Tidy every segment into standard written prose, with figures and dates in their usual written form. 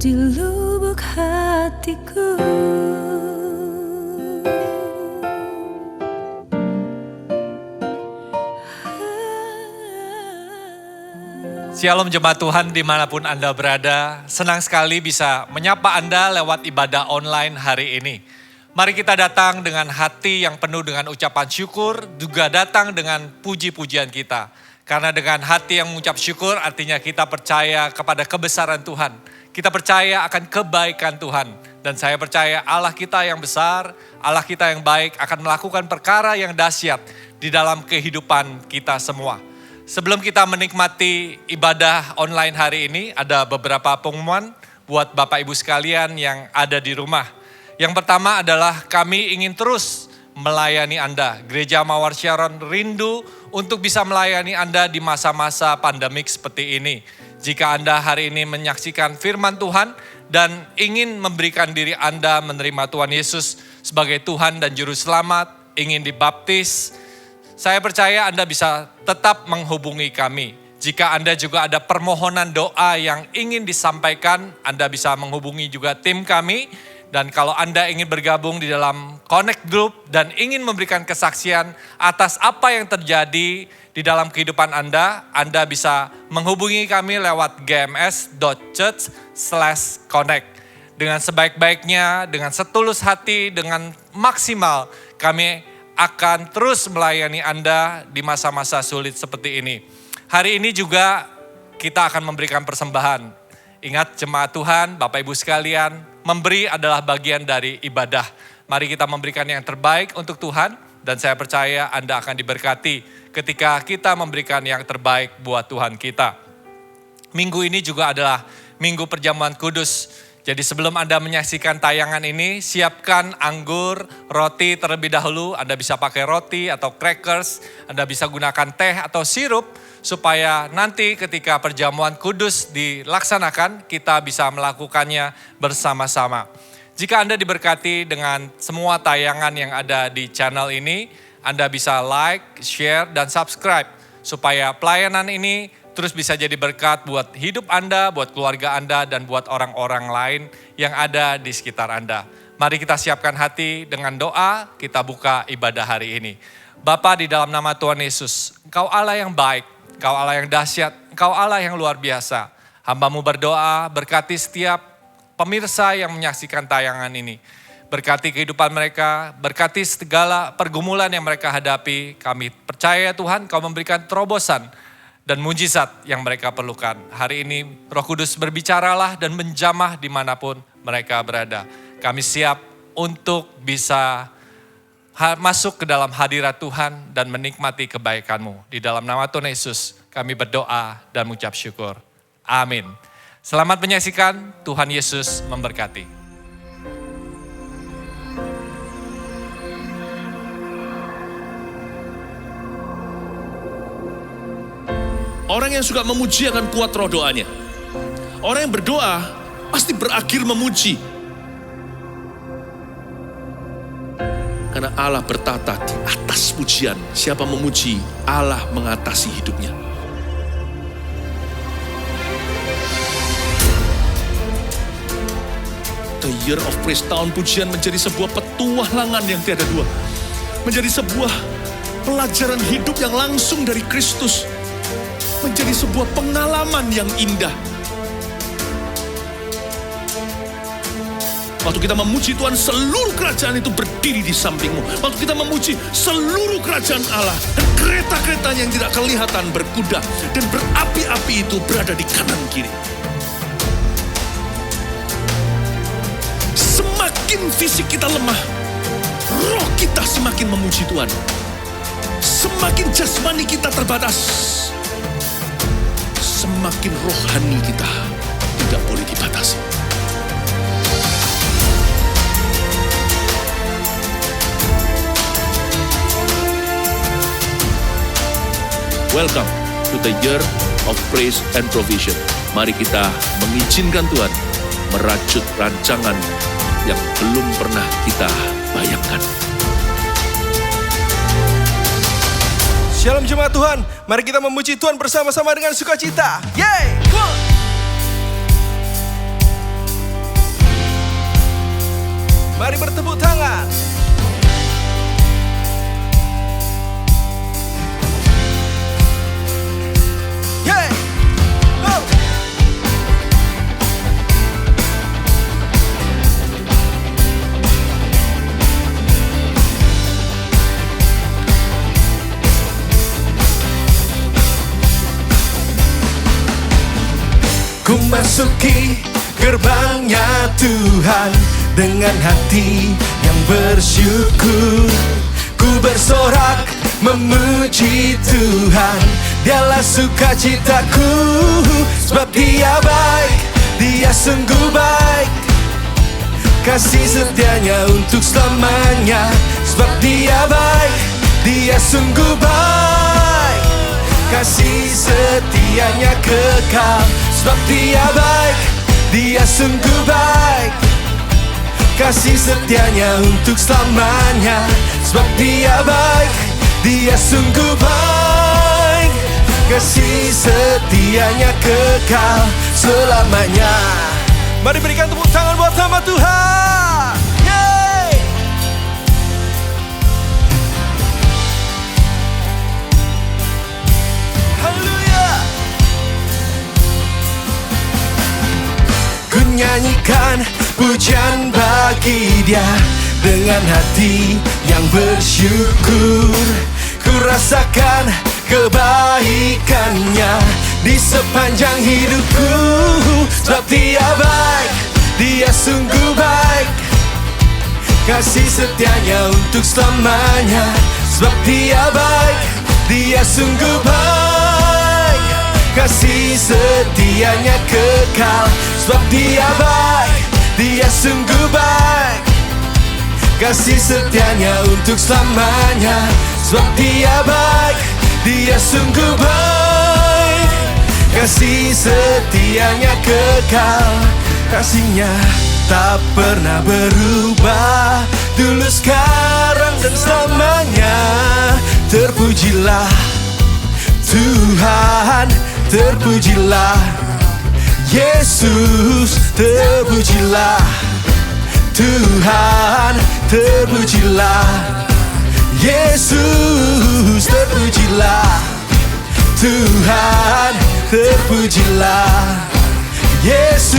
di lubuk hatiku. Shalom jemaat Tuhan dimanapun Anda berada, senang sekali bisa menyapa Anda lewat ibadah online hari ini. Mari kita datang dengan hati yang penuh dengan ucapan syukur, juga datang dengan puji-pujian kita. Karena dengan hati yang mengucap syukur artinya kita percaya kepada kebesaran Tuhan. Kita percaya akan kebaikan Tuhan. Dan saya percaya Allah kita yang besar, Allah kita yang baik akan melakukan perkara yang dahsyat di dalam kehidupan kita semua. Sebelum kita menikmati ibadah online hari ini, ada beberapa pengumuman buat Bapak Ibu sekalian yang ada di rumah. Yang pertama adalah kami ingin terus melayani Anda. Gereja Mawar Sharon rindu untuk bisa melayani Anda di masa-masa pandemik seperti ini. Jika Anda hari ini menyaksikan firman Tuhan dan ingin memberikan diri Anda menerima Tuhan Yesus sebagai Tuhan dan Juru Selamat, ingin dibaptis, saya percaya Anda bisa tetap menghubungi kami. Jika Anda juga ada permohonan doa yang ingin disampaikan, Anda bisa menghubungi juga tim kami. Dan kalau Anda ingin bergabung di dalam Connect Group dan ingin memberikan kesaksian atas apa yang terjadi di dalam kehidupan Anda bisa menghubungi kami lewat gms.church/connect. Dengan sebaik-baiknya, dengan setulus hati, dengan maksimal kami akan terus melayani Anda di masa-masa sulit seperti ini. Hari ini juga kita akan memberikan persembahan. Ingat jemaat Tuhan, Bapak Ibu sekalian, memberi adalah bagian dari ibadah. Mari kita memberikan yang terbaik untuk Tuhan dan saya percaya Anda akan diberkati ketika kita memberikan yang terbaik buat Tuhan kita. Minggu ini juga adalah Minggu Perjamuan Kudus. Jadi sebelum Anda menyaksikan tayangan ini, siapkan anggur, roti terlebih dahulu. Anda bisa pakai roti atau crackers, Anda bisa gunakan teh atau sirup, supaya nanti ketika perjamuan kudus dilaksanakan, kita bisa melakukannya bersama-sama. Jika Anda diberkati dengan semua tayangan yang ada di channel ini, Anda bisa like, share, dan subscribe, supaya pelayanan ini terus bisa jadi berkat buat hidup Anda, buat keluarga Anda, dan buat orang-orang lain yang ada di sekitar Anda. Mari kita siapkan hati dengan doa, kita buka ibadah hari ini. Bapa, di dalam nama Tuhan Yesus, Engkau Allah yang baik, Engkau Allah yang dahsyat, Engkau Allah yang luar biasa. Hamba-Mu berdoa, berkati setiap pemirsa yang menyaksikan tayangan ini. Berkati kehidupan mereka, berkati segala pergumulan yang mereka hadapi. Kami percaya Tuhan, Kau memberikan terobosan dan mujizat yang mereka perlukan. Hari ini Roh Kudus berbicaralah dan menjamah dimanapun mereka berada. Kami siap untuk bisa masuk ke dalam hadirat Tuhan dan menikmati kebaikan-Mu. Di dalam nama Tuhan Yesus kami berdoa dan mengucap syukur. Amin. Selamat menyaksikan, Tuhan Yesus memberkati. Orang yang suka memuji akan kuat roh doanya. Orang yang berdoa pasti berakhir memuji. Karena Allah bertata di atas pujian. Siapa memuji, Allah mengatasi hidupnya. The Year of Praise, tahun pujian menjadi sebuah petualangan yang tiada dua. Menjadi sebuah pelajaran hidup yang langsung dari Kristus. Menjadi sebuah pengalaman yang indah. Waktu kita memuji Tuhan, seluruh kerajaan itu berdiri di sampingmu. Waktu kita memuji, seluruh kerajaan Allah dan kereta-keretanya yang tidak kelihatan berkuda dan berapi-api itu berada di kanan kiri. Semakin fisik kita lemah, roh kita semakin memuji Tuhan. Semakin jasmani kita terbatas, semakin rohani kita tidak boleh dibatasi. Welcome to the Year of Praise and Provision. Mari kita mengizinkan Tuhan merajut rancangan yang belum pernah kita bayangkan. Shalom jemaat Tuhan, mari kita memuji Tuhan bersama-sama dengan sukacita. Yeay! Mari bertepuk tangan. Yeah. Oh. Ku masuki gerbangnya Tuhan dengan hati yang bersyukur. Ku bersorak memuji Tuhan, Dialah sukacitaku. Sebab Dia baik, Dia sungguh baik, kasih setianya untuk selamanya. Sebab Dia baik, Dia sungguh baik, kasih setianya kekal. Sebab Dia baik, Dia sungguh baik, kasih setianya untuk selamanya. Sebab Dia baik, Dia sungguh baik, kasih setianya kekal selamanya. Mari berikan tepuk tangan buat nama Tuhan. Yeay. Haleluya. Ku nyanyikan pujian bagi Dia dengan hati yang bersyukur. Ku rasakan kebaikannya di sepanjang hidupku. Sebab Dia baik, Dia sungguh baik, kasih setianya untuk selamanya. Sebab Dia baik, Dia sungguh baik, kasih setianya kekal. Sebab Dia baik, Dia sungguh baik, kasih setianya untuk selamanya. Sebab Dia baik, Dia sungguh baik, kasih setianya kekal. Kasih-Nya tak pernah berubah, dulu, sekarang, dan selamanya. Terpujilah Tuhan, terpujilah Yesus, terpujilah Tuhan, terpujilah Yesus, terpujilah Tuhan, terpujilah Yesus.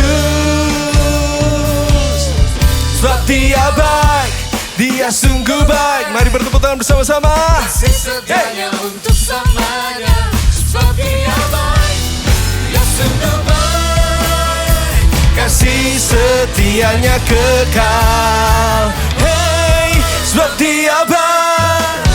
Sebab Dia baik, Dia sungguh baik. Mari bertepuk tangan bersama-sama. Kasih setianya untuk selamanya. Sebab Dia baik, Dia sungguh baik, kasih setianya kekal. Hey, sebab Dia baik,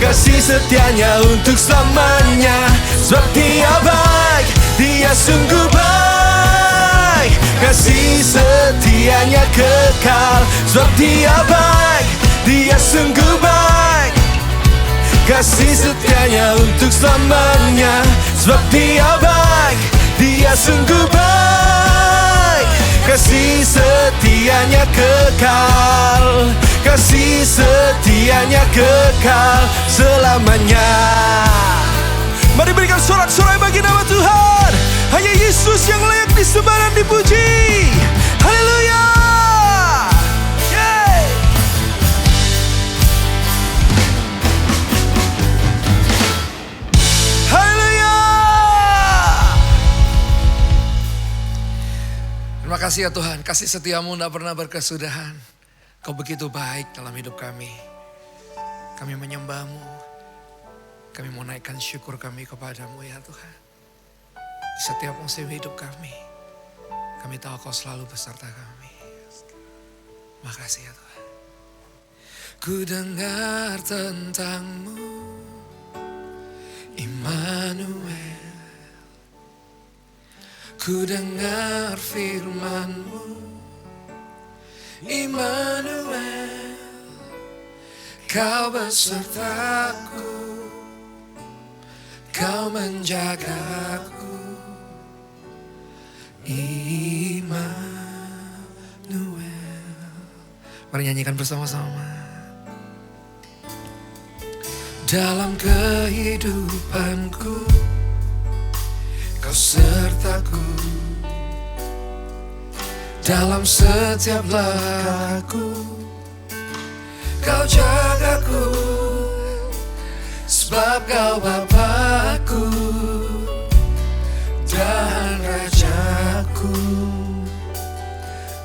kasih setianya untuk selamanya. Sebab Dia baik, Dia sungguh baik, kasih setianya kekal. Sebab Dia baik, Dia sungguh baik, kasih setianya untuk selamanya. Sebab Dia baik, Dia sungguh baik, kasih setianya kekal, kasih setianya kekal selamanya. Mari berikan sorak-sorai bagi nama Tuhan. Hanya Yesus yang layak disembah dan dipuji. Haleluya. Yeay. Haleluya. Terima kasih ya Tuhan, kasih setiamu tidak pernah berkesudahan. Kau begitu baik dalam hidup kami. Kami menyembah-Mu. Kami mau naikkan syukur kami kepada-Mu ya Tuhan. Di setiap musim hidup kami tahu Kau selalu beserta kami. Makasih ya Tuhan. Ku dengar tentang-Mu, Immanuel. Ku dengar firman-Mu, Immanuel. Kau besertaku, Kau menjagaku, Immanuel. Mari nyanyikan bersama-sama. Dalam kehidupanku, Kau sertaku. Dalam setiap langkahku Kau jagaku, sebab Kau Bapakku dan Rajaku.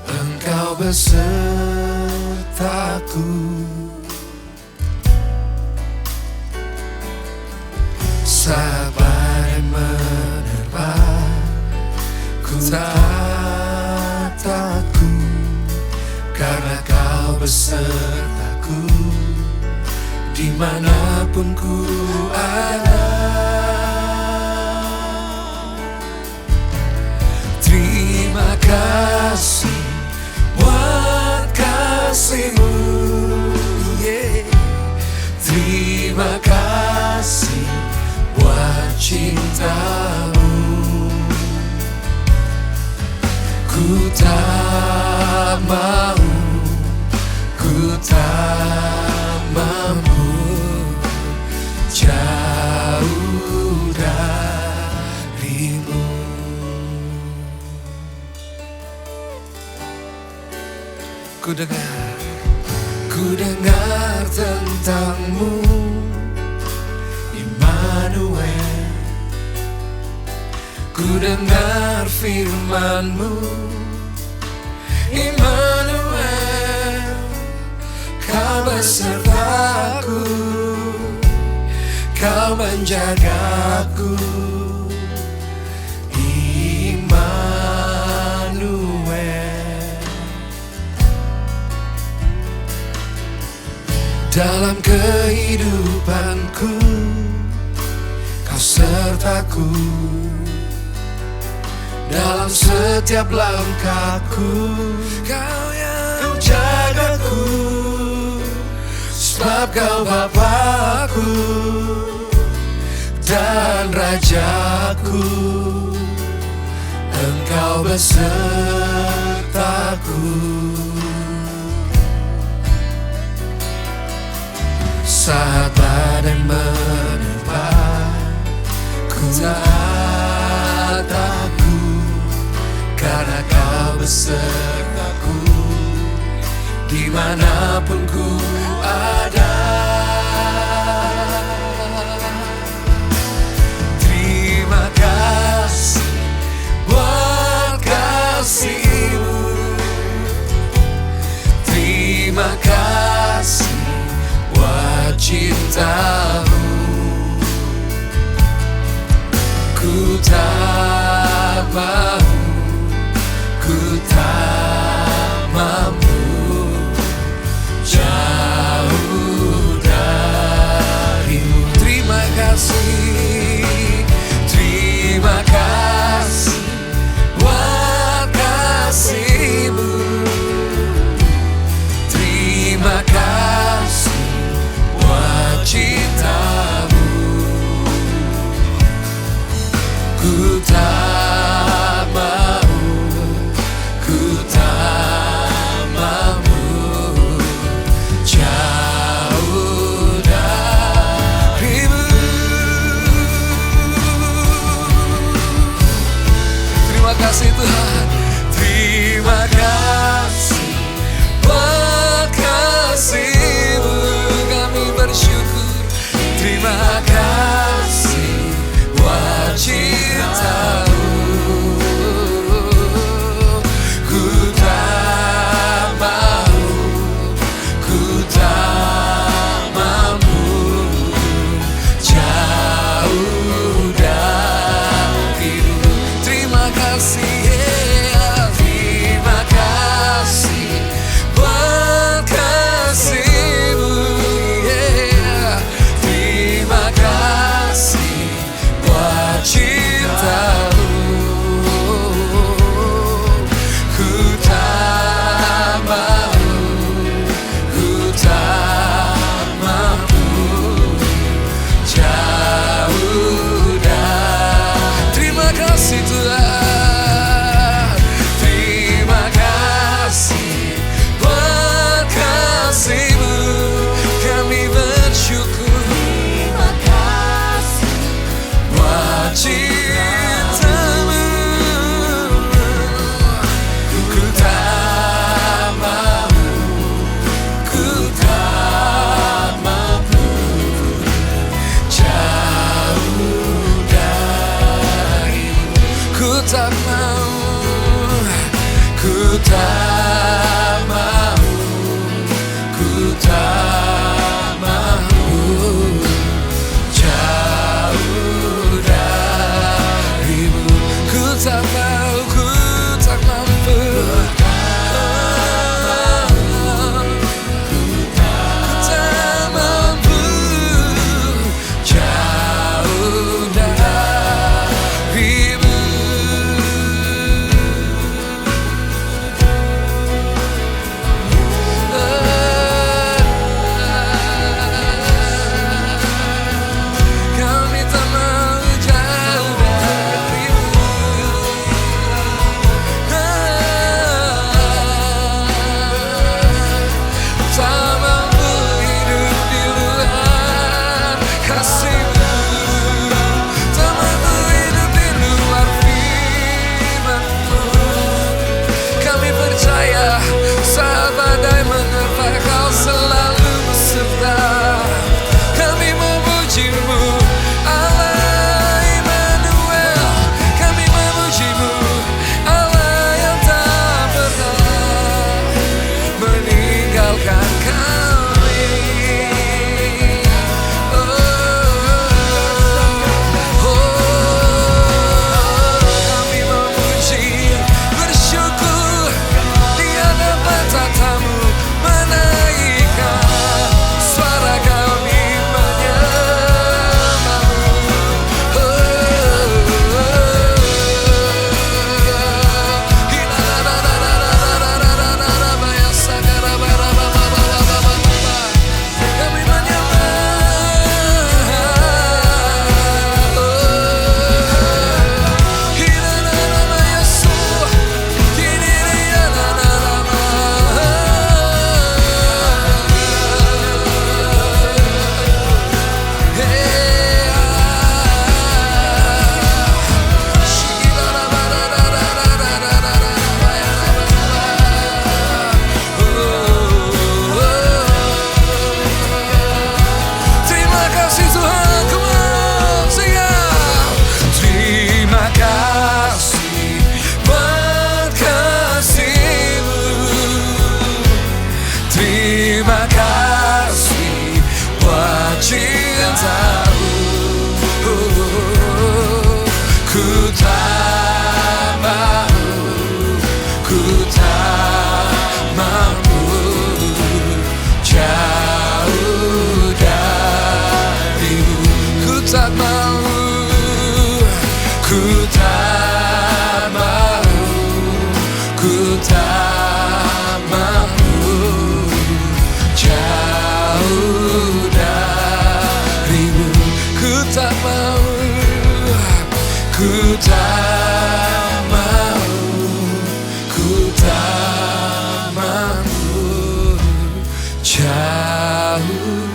Engkau besertaku. Saat badai menerpa, ku tak takut, karena Kau besertaku dimanapun ku ada. Terima kasih buat kasih-Mu, yeah. Terima kasih buat cinta-Mu. Ku tak mau, ku tak mampu jauh dari-Mu. Ku dengar tentang-Mu, Immanuel. Ku dengar firman-Mu, Immanuel. Kau besertaku, Kau menjagaku, Immanuel. Dalam kehidupanku Kau sertaku, dalam setiap langkahku Kau yang jagaku, sebab Kau Bapakku dan Rajaku. Engkau besertaku. Saat badai menerpa, ku tak takut, karena Kau besertaku dimanapun ku ada. Terima kasih buat kasih-Mu. Terima kasih buat cinta-Mu. Ku tak mau, ku tak mampu jauh dari-Mu. Terima kasih, terima kasih buat kasih-Mu. Terima kasih buat cinta-Mu. Ku tak mau, ku tak mampu jauh dari-Mu. Terima kasih Tuhan, terima kasih buat kasih-Mu. Kami bersyukur, terima kasih buat cinta-Mu. Ku tak mau, ku tak mampu jauh dari-Mu. Terima kasih, yeah. Terima tak mau, ku tak mau, ku tak mau jauh darimu. Ku tak mau, ku tak mampu, ku tak mampu jauh darimu. Kami tak mau jauh darimu. Tak mampu hidup di luar kasih-Mu, tak mampu hidup di luar firman-Mu. Kami percaya saat badai menerpa, Kau selalu beserta. Kami memuji-Mu, Allah Immanuel. Kami memuji-Mu, Allah yang tak pernah meninggalkan kami. Kami memuji, bersyukur di hadapan tatamu, menaikkan suara kami menyembah-Mu. Kami Terima kasih Tuhan, come on, sing out. Terima kasih buat kasih-Mu, terima kasih buat cinta-Mu. Ku tak mau, ku tak mampu jauh darimu. Ku tak mau, ku tak mau, ku tak mampu jauh darimu. Ku tak mau, ku tak mau, ku tak mampu jauh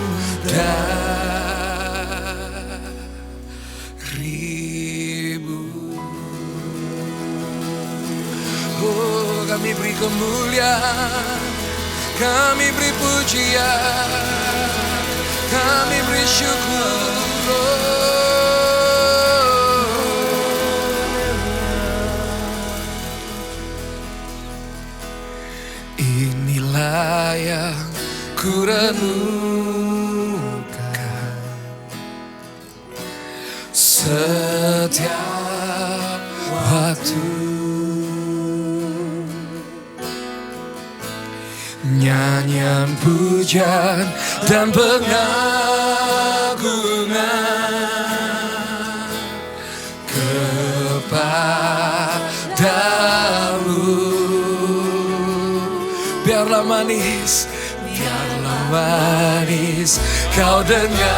darimu. Oh, kami beri kemuliaan, kami beri pujian, kami beri syukur. Inilah yang ku renungkan setiap waktu. Nyanyian pujian dan pengagungan kepadamu. Biarlah manis, biarlah manis kau dengar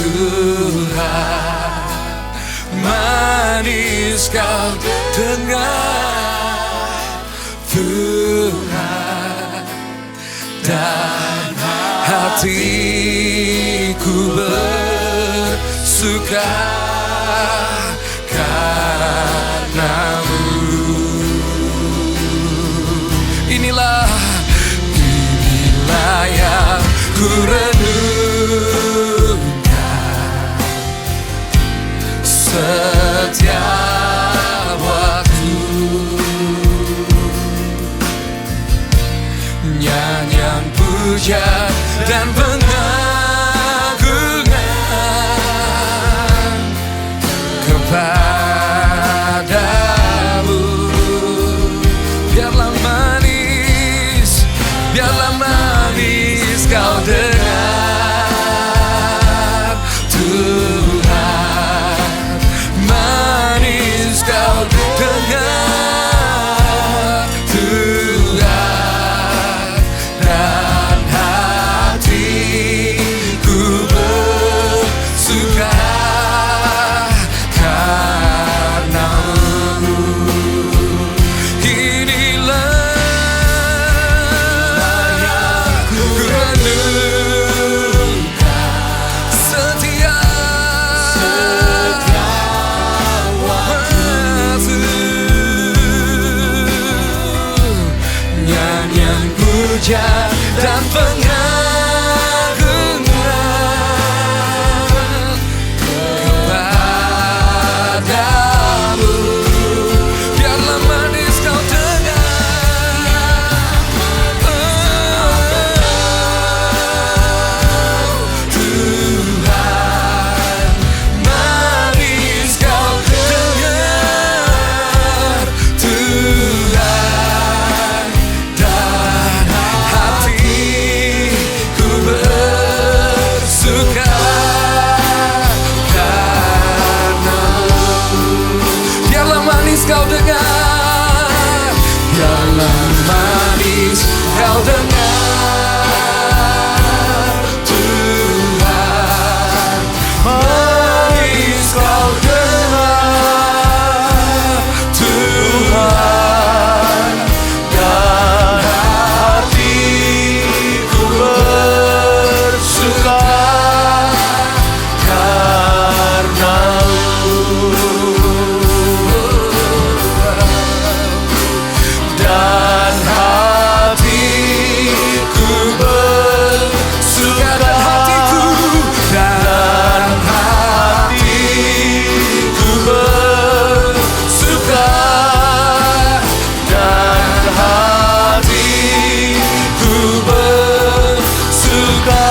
Tuhan. Manis kau dengar Tuhan, dan hatiku bersuka karena-Mu. Inilah yang ku renungkan pujian dan pengagungan kepadamu. Biarlah manis kau dengar Tuhan, manis kau dengar Tuhan, dan hatiku bersuka karena-Mu. Inilah ku renungkan setiap waktu, nyanyian puja dan pengagungan kepadamu. Biarlah manis kau dengar Tuhan, manis kau dengar Tuhan, dan hatiku bersuka karena-Mu. Biarlah manis kau dengar, biarlah manis kau dengar Tuhan, manis kau dengar Tuhan, dan hatiku bersuka karena-Mu, dan hatiku bersuka, dan hatiku bersuka, dan hatiku bersuka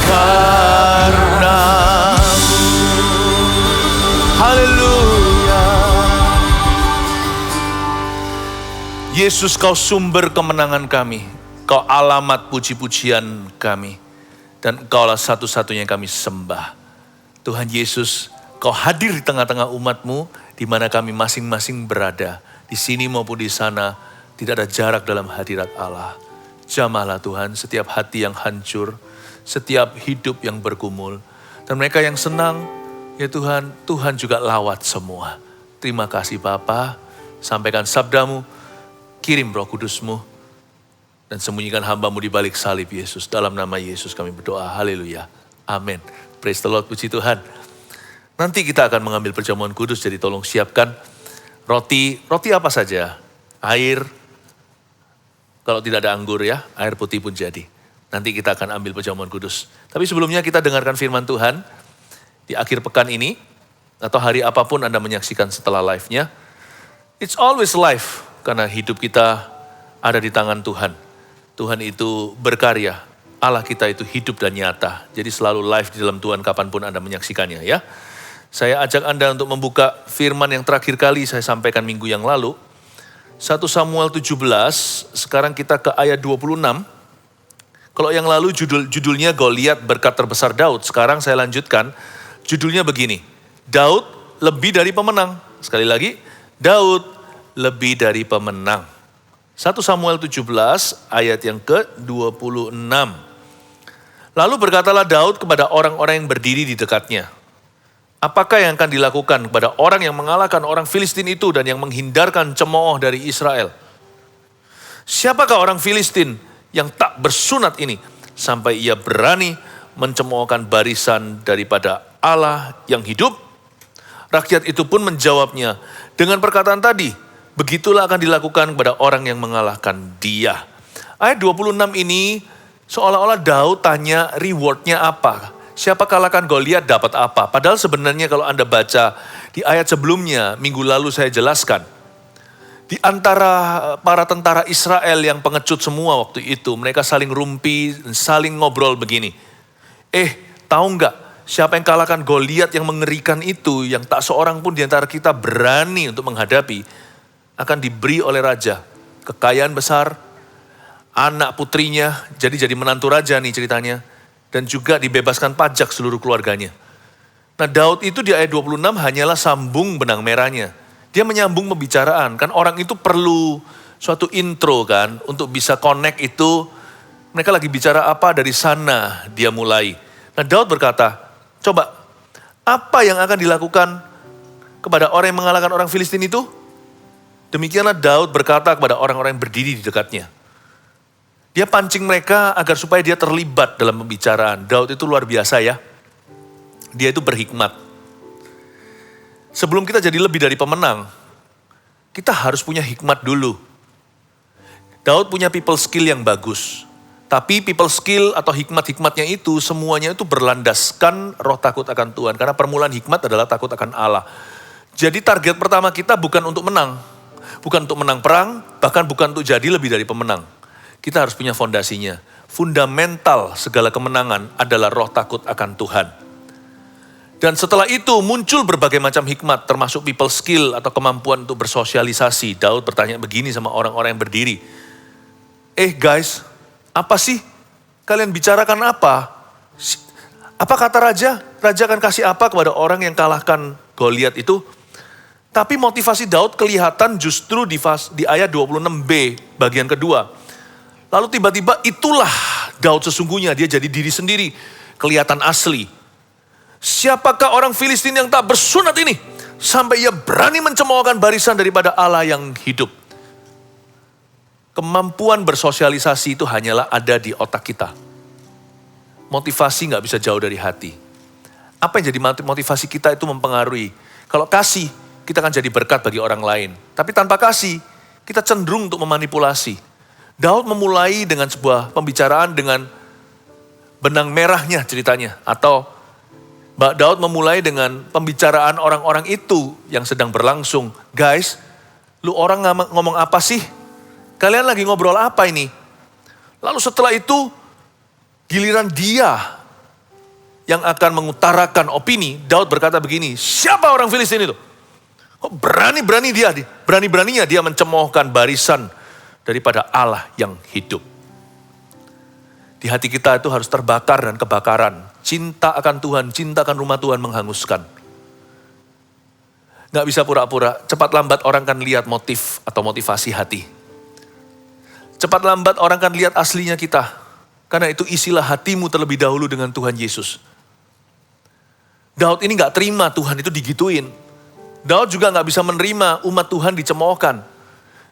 karena-Mu. Haleluya. Yesus, kau sumber kemenangan kami. Kau alamat puji-pujian kami. Dan Engkaulah satu-satunya yang kami sembah. Tuhan Yesus, Kau hadir di tengah-tengah umat-Mu, di mana kami masing-masing berada. Di sini maupun di sana, tidak ada jarak dalam hadirat Allah. Jamahlah Tuhan setiap hati yang hancur, setiap hidup yang bergumul. Dan mereka yang senang, ya Tuhan, Tuhan juga lawat semua. Terima kasih Bapa, sampaikan sabda-Mu, kirim Roh Kudus-Mu, dan sembunyikan hamba-Mu di balik salib Yesus. Dalam nama Yesus kami berdoa, haleluya, amin. Praise the Lord, puji Tuhan. Nanti kita akan mengambil perjamuan kudus, jadi tolong siapkan roti apa saja, air, kalau tidak ada anggur ya, air putih pun jadi. Nanti kita akan ambil perjamuan kudus. Tapi sebelumnya kita dengarkan firman Tuhan di akhir pekan ini, atau hari apapun Anda menyaksikan setelah live-nya. It's always live, karena hidup kita ada di tangan Tuhan. Tuhan itu berkarya, Allah kita itu hidup dan nyata. Jadi selalu live di dalam Tuhan kapanpun Anda menyaksikannya ya. Saya ajak Anda untuk membuka firman yang terakhir kali saya sampaikan minggu yang lalu. 1 Samuel 17, sekarang kita ke ayat 26. Kalau yang lalu judulnya Goliat berkat terbesar Daud. Sekarang saya lanjutkan, judulnya begini. Daud lebih dari pemenang. Sekali lagi, Daud lebih dari pemenang. 1 Samuel 17 ayat yang ke-26. Lalu berkatalah Daud kepada orang-orang yang berdiri di dekatnya. Apakah yang akan dilakukan kepada orang yang mengalahkan orang Filistin itu dan yang menghindarkan cemooh dari Israel? Siapakah orang Filistin yang tak bersunat ini sampai ia berani mencemoohkan barisan daripada Allah yang hidup? Rakyat itu pun menjawabnya dengan perkataan tadi, begitulah akan dilakukan kepada orang yang mengalahkan dia. Ayat 26 ini seolah-olah Daud tanya rewardnya apa? Siapa kalahkan Goliat dapat apa? Padahal sebenarnya kalau Anda baca di ayat sebelumnya, minggu lalu saya jelaskan. Di antara para tentara Israel yang pengecut semua waktu itu, mereka saling rumpi, saling ngobrol begini. Tahu nggak siapa yang kalahkan Goliat yang mengerikan itu, yang tak seorang pun di antara kita berani untuk menghadapi, akan diberi oleh raja kekayaan besar, anak putrinya jadi menantu raja nih ceritanya, dan juga dibebaskan pajak seluruh keluarganya. Nah Daud itu di ayat 26 hanyalah sambung benang merahnya. Dia menyambung pembicaraan, kan orang itu perlu suatu intro kan, untuk bisa connect itu, mereka lagi bicara apa dari sana dia mulai. Nah Daud berkata, coba apa yang akan dilakukan kepada orang yang mengalahkan orang Filistin itu? Demikianlah Daud berkata kepada orang-orang yang berdiri di dekatnya. Dia pancing mereka agar supaya dia terlibat dalam pembicaraan. Daud itu luar biasa ya, dia itu berhikmat. Sebelum kita jadi lebih dari pemenang, kita harus punya hikmat dulu. Daud punya people skill yang bagus. Tapi people skill atau hikmat-hikmatnya itu semuanya itu berlandaskan roh takut akan Tuhan. Karena permulaan hikmat adalah takut akan Allah. Jadi target pertama kita bukan untuk menang. Bukan untuk menang perang, bahkan bukan untuk jadi lebih dari pemenang. Kita harus punya fondasinya. Fundamental segala kemenangan adalah roh takut akan Tuhan. Dan setelah itu muncul berbagai macam hikmat, termasuk people skill atau kemampuan untuk bersosialisasi. Daud bertanya begini sama orang-orang yang berdiri. Guys, apa sih? Kalian bicarakan apa? Apa kata raja? Raja akan kasih apa kepada orang yang kalahkan Goliat itu? Tapi motivasi Daud kelihatan justru di ayat 26b, bagian kedua. Lalu tiba-tiba itulah Daud sesungguhnya, dia jadi diri sendiri, kelihatan asli. Siapakah orang Filistin yang tak bersunat ini? Sampai ia berani mencemoohkan barisan daripada Allah yang hidup. Kemampuan bersosialisasi itu hanyalah ada di otak kita. Motivasi gak bisa jauh dari hati. Apa yang jadi motivasi kita itu mempengaruhi. Kalau kasih, kita akan jadi berkat bagi orang lain. Tapi tanpa kasih, kita cenderung untuk memanipulasi. Daud memulai dengan sebuah pembicaraan dengan benang merahnya ceritanya. Atau Daud memulai dengan pembicaraan orang-orang itu yang sedang berlangsung. Guys, lu orang ngomong apa sih? Kalian lagi ngobrol apa ini? Lalu setelah itu, giliran dia yang akan mengutarakan opini. Daud berkata begini, siapa orang Filistin itu? Berani-beraninya dia mencemoohkan barisan daripada Allah yang hidup. Di hati kita itu harus terbakar dan kebakaran. Cinta akan Tuhan, cinta akan rumah Tuhan menghanguskan. Gak bisa pura-pura, cepat lambat orang kan lihat motif atau motivasi hati. Cepat lambat orang kan lihat aslinya kita. Karena itu isilah hatimu terlebih dahulu dengan Tuhan Yesus. Daud ini gak terima Tuhan itu digituin. Daud juga gak bisa menerima umat Tuhan dicemoohkan.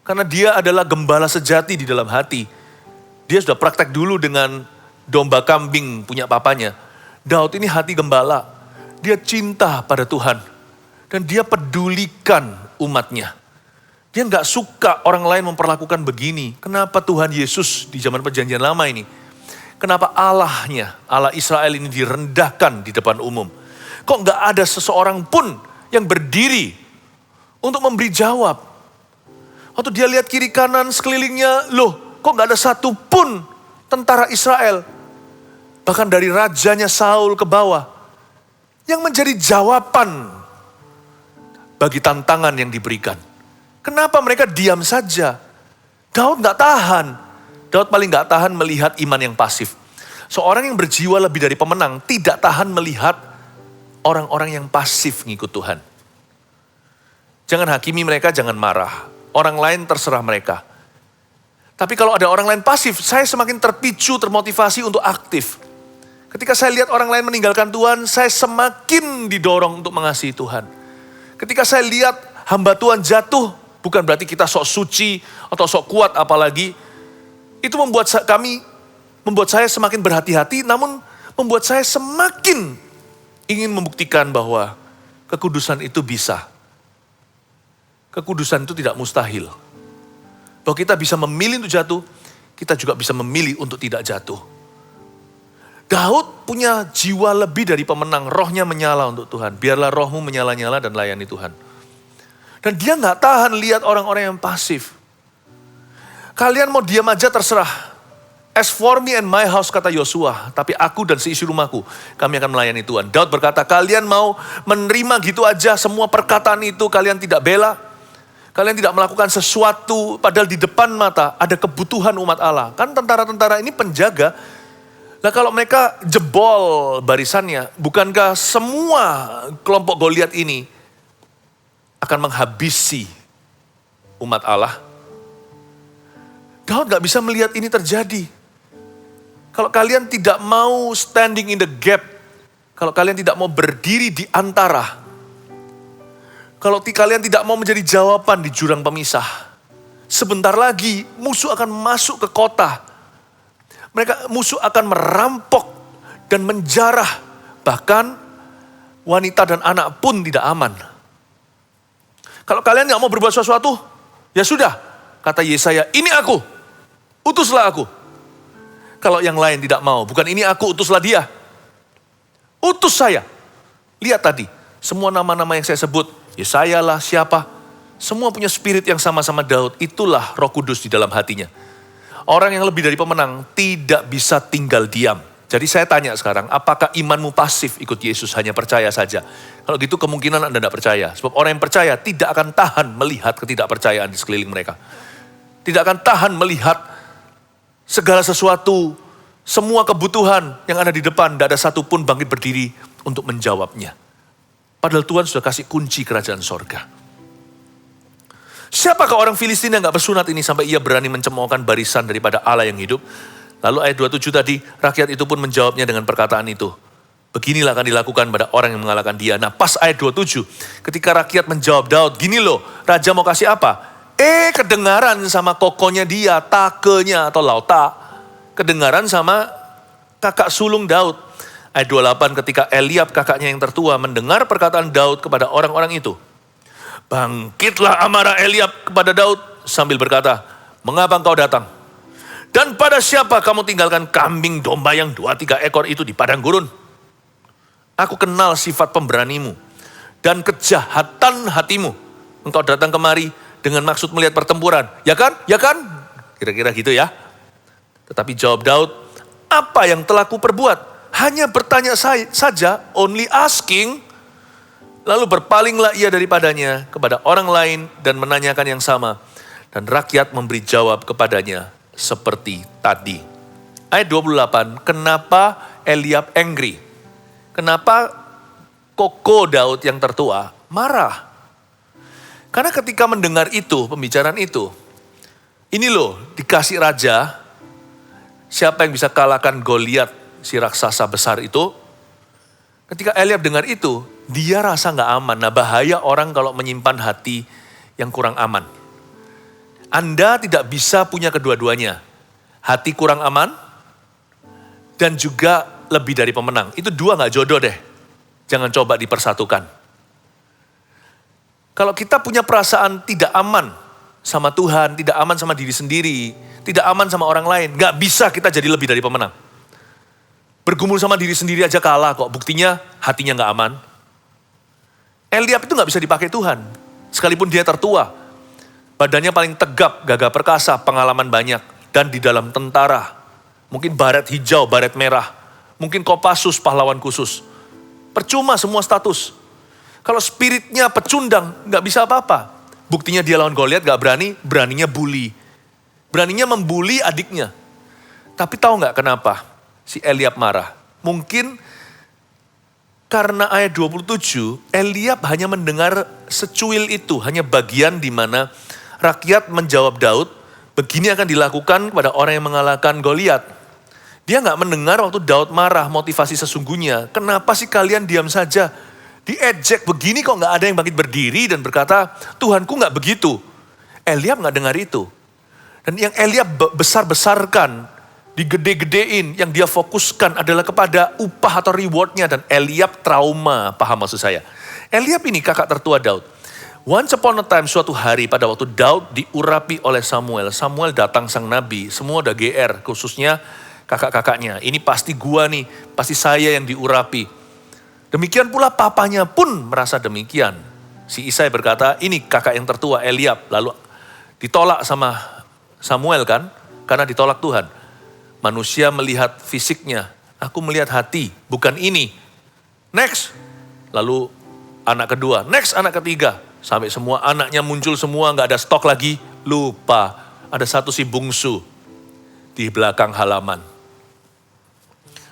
Karena dia adalah gembala sejati di dalam hati. Dia sudah praktek dulu dengan domba kambing punya papanya. Daud ini hati gembala. Dia cinta pada Tuhan. Dan dia pedulikan umatnya. Dia gak suka orang lain memperlakukan begini. Kenapa Tuhan Yesus di zaman perjanjian lama ini? Kenapa Allahnya, Allah Israel ini direndahkan di depan umum? Kok gak ada seseorang pun yang berdiri untuk memberi jawab? Waktu dia lihat kiri kanan sekelilingnya, loh kok gak ada satu pun tentara Israel, bahkan dari rajanya Saul ke bawah, yang menjadi jawaban bagi tantangan yang diberikan. Kenapa mereka diam saja? Daud gak tahan. Daud paling gak tahan melihat iman yang pasif. Seorang yang berjiwa lebih dari pemenang tidak tahan melihat orang-orang yang pasif ngikut Tuhan. Jangan hakimi mereka, jangan marah. Orang lain terserah mereka. Tapi kalau ada orang lain pasif, saya semakin terpicu, termotivasi untuk aktif. Ketika saya lihat orang lain meninggalkan Tuhan, saya semakin didorong untuk mengasihi Tuhan. Ketika saya lihat hamba Tuhan jatuh, bukan berarti kita sok suci atau sok kuat apalagi. Itu membuat saya semakin berhati-hati, namun membuat saya semakin ingin membuktikan bahwa kekudusan itu bisa. Kekudusan itu tidak mustahil. Bahwa kita bisa memilih untuk jatuh, kita juga bisa memilih untuk tidak jatuh. Daud punya jiwa lebih dari pemenang, rohnya menyala untuk Tuhan. Biarlah rohmu menyala-nyala dan layani Tuhan. Dan dia gak tahan lihat orang-orang yang pasif. Kalian mau diam aja terserah. As for me and my house, kata Yosua, tapi aku dan seisi rumahku, kami akan melayani Tuhan. Daud berkata, kalian mau menerima gitu aja semua perkataan itu, kalian tidak bela. Kalian tidak melakukan sesuatu, padahal di depan mata ada kebutuhan umat Allah. Kan tentara-tentara ini penjaga. Nah kalau mereka jebol barisannya, bukankah semua kelompok Goliat ini akan menghabisi umat Allah? Daud gak bisa melihat ini terjadi. Kalau kalian tidak mau standing in the gap, kalau kalian tidak mau berdiri di antara, kalau kalian tidak mau menjadi jawaban di jurang pemisah, sebentar lagi musuh akan masuk ke kota. Musuh akan merampok dan menjarah, bahkan wanita dan anak pun tidak aman. Kalau kalian tidak mau berbuat sesuatu, ya sudah, kata Yesaya, ini aku, utuslah aku. Kalau yang lain tidak mau, bukan ini aku, utuslah dia. Utus saya. Lihat tadi, semua nama-nama yang saya sebut, Yesaya lah, siapa. Semua punya spirit yang sama-sama Daud. Itulah Roh Kudus di dalam hatinya. Orang yang lebih dari pemenang tidak bisa tinggal diam. Jadi saya tanya sekarang, apakah imanmu pasif ikut Yesus, hanya percaya saja? Kalau gitu kemungkinan Anda tidak percaya. Sebab orang yang percaya tidak akan tahan melihat ketidakpercayaan di sekeliling mereka. Tidak akan tahan melihat segala sesuatu, semua kebutuhan yang ada di depan, tidak ada satupun bangkit berdiri untuk menjawabnya. Padahal Tuhan sudah kasih kunci kerajaan sorga. Siapakah orang Filistin yang gak bersunat ini sampai ia berani mencemoohkan barisan daripada Allah yang hidup? Lalu ayat 27 tadi, rakyat itu pun menjawabnya dengan perkataan itu. Beginilah akan dilakukan pada orang yang mengalahkan dia. Nah pas ayat 27, ketika rakyat menjawab Daud, gini loh, raja mau kasih apa? Kedengaran sama kokonya dia, takenya atau lauta. Kedengaran sama kakak sulung Daud. Ayat 28 ketika Eliab kakaknya yang tertua mendengar perkataan Daud kepada orang-orang itu. Bangkitlah amarah Eliab kepada Daud sambil berkata, mengapa engkau datang? Dan pada siapa kamu tinggalkan kambing domba yang 2-3 ekor itu di padang gurun? Aku kenal sifat pemberanimu dan kejahatan hatimu. Engkau datang kemari dengan maksud melihat pertempuran. Ya kan? Ya kan? Kira-kira gitu ya. Tetapi jawab Daud, apa yang telah kuperbuat? Hanya bertanya saja, only asking. Lalu berpalinglah ia daripadanya kepada orang lain dan menanyakan yang sama. Dan rakyat memberi jawab kepadanya seperti tadi. Ayat 28, kenapa Eliab angry? Kenapa koko Daud yang tertua marah? Karena ketika mendengar itu, pembicaraan itu, ini loh dikasih raja, siapa yang bisa kalahkan Goliat, si raksasa besar itu. Ketika Eliab dengar itu, dia rasa gak aman. Nah bahaya orang kalau menyimpan hati yang kurang aman. Anda tidak bisa punya kedua-duanya. Hati kurang aman, dan juga lebih dari pemenang. Itu dua gak jodoh deh. Jangan coba dipersatukan. Kalau kita punya perasaan tidak aman sama Tuhan, tidak aman sama diri sendiri, tidak aman sama orang lain, gak bisa kita jadi lebih dari pemenang. Bergumul sama diri sendiri aja kalah kok, buktinya hatinya gak aman. Eliab itu gak bisa dipakai Tuhan, sekalipun dia tertua. Badannya paling tegap, gagah perkasa, pengalaman banyak, dan di dalam tentara. Mungkin baret hijau, baret merah, mungkin Kopassus, pahlawan khusus. Percuma semua status. Kalau spiritnya pecundang, gak bisa apa-apa. Buktinya dia lawan Goliat gak berani, beraninya bully. Beraninya membuli adiknya. Tapi tahu gak kenapa si Eliab marah? Mungkin karena ayat 27, Eliab hanya mendengar secuil itu, hanya bagian di mana rakyat menjawab Daud, begini akan dilakukan kepada orang yang mengalahkan Goliat. Dia gak mendengar waktu Daud marah, motivasi sesungguhnya. Kenapa sih kalian diam saja? Diejek begini kok gak ada yang bangkit berdiri dan berkata, Tuhanku gak begitu. Eliab gak dengar itu. Dan yang Eliab besar-besarkan, digede-gedein, yang dia fokuskan adalah kepada upah atau rewardnya. Dan Eliab trauma, paham maksud saya. Eliab ini kakak tertua Daud. Once upon a time, suatu hari pada waktu Daud diurapi oleh Samuel. Samuel datang sang nabi, semua udah GR, khususnya kakak-kakaknya. Ini pasti gua nih, pasti saya yang diurapi. Demikian pula papanya pun merasa demikian. Si Isai berkata, ini kakak yang tertua Eliab. Lalu ditolak sama Samuel kan, karena ditolak Tuhan. Manusia melihat fisiknya, aku melihat hati, bukan ini. Next, lalu anak kedua, next anak ketiga. Sampai semua anaknya muncul semua, gak ada stok lagi. Lupa, ada satu si bungsu di belakang halaman.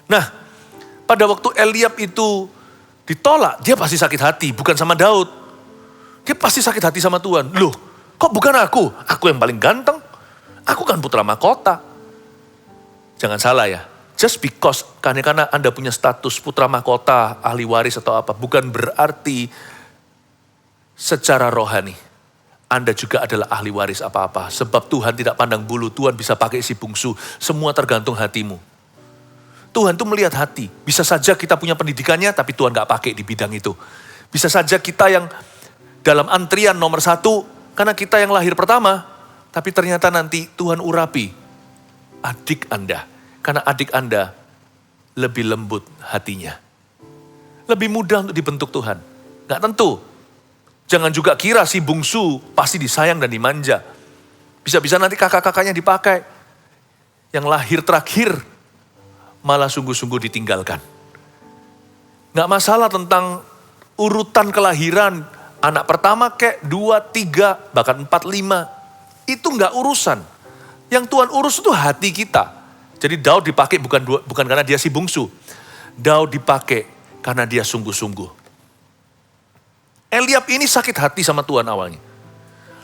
Nah, pada waktu Eliab itu ditolak, dia pasti sakit hati, bukan sama Daud. Dia pasti sakit hati sama Tuhan. Loh, kok bukan aku? Aku yang paling ganteng. Aku kan putra mahkota. Jangan salah ya. Just because karena Anda punya status putra mahkota, ahli waris atau apa, bukan berarti secara rohani Anda juga adalah ahli waris apa-apa. Sebab Tuhan tidak pandang bulu, Tuhan bisa pakai si bungsu. Semua tergantung hatimu. Tuhan tuh melihat hati. Bisa saja kita punya pendidikannya, tapi Tuhan gak pakai di bidang itu. Bisa saja kita yang dalam antrian nomor 1, karena kita yang lahir pertama, tapi ternyata nanti Tuhan urapi adik Anda. Karena adik Anda lebih lembut hatinya. Lebih mudah untuk dibentuk Tuhan. Gak tentu. Jangan juga kira si bungsu pasti disayang dan dimanja. Bisa-bisa nanti kakak-kakaknya dipakai. Yang lahir terakhir malah sungguh-sungguh ditinggalkan. Gak masalah tentang urutan kelahiran. Anak pertama kek 2, 3, bahkan 4, 5. Itu gak urusan. Yang Tuhan urus itu hati kita. Jadi Daud dipakai bukan karena dia si bungsu. Daud dipakai karena dia sungguh-sungguh. Eliab ini sakit hati sama Tuhan awalnya.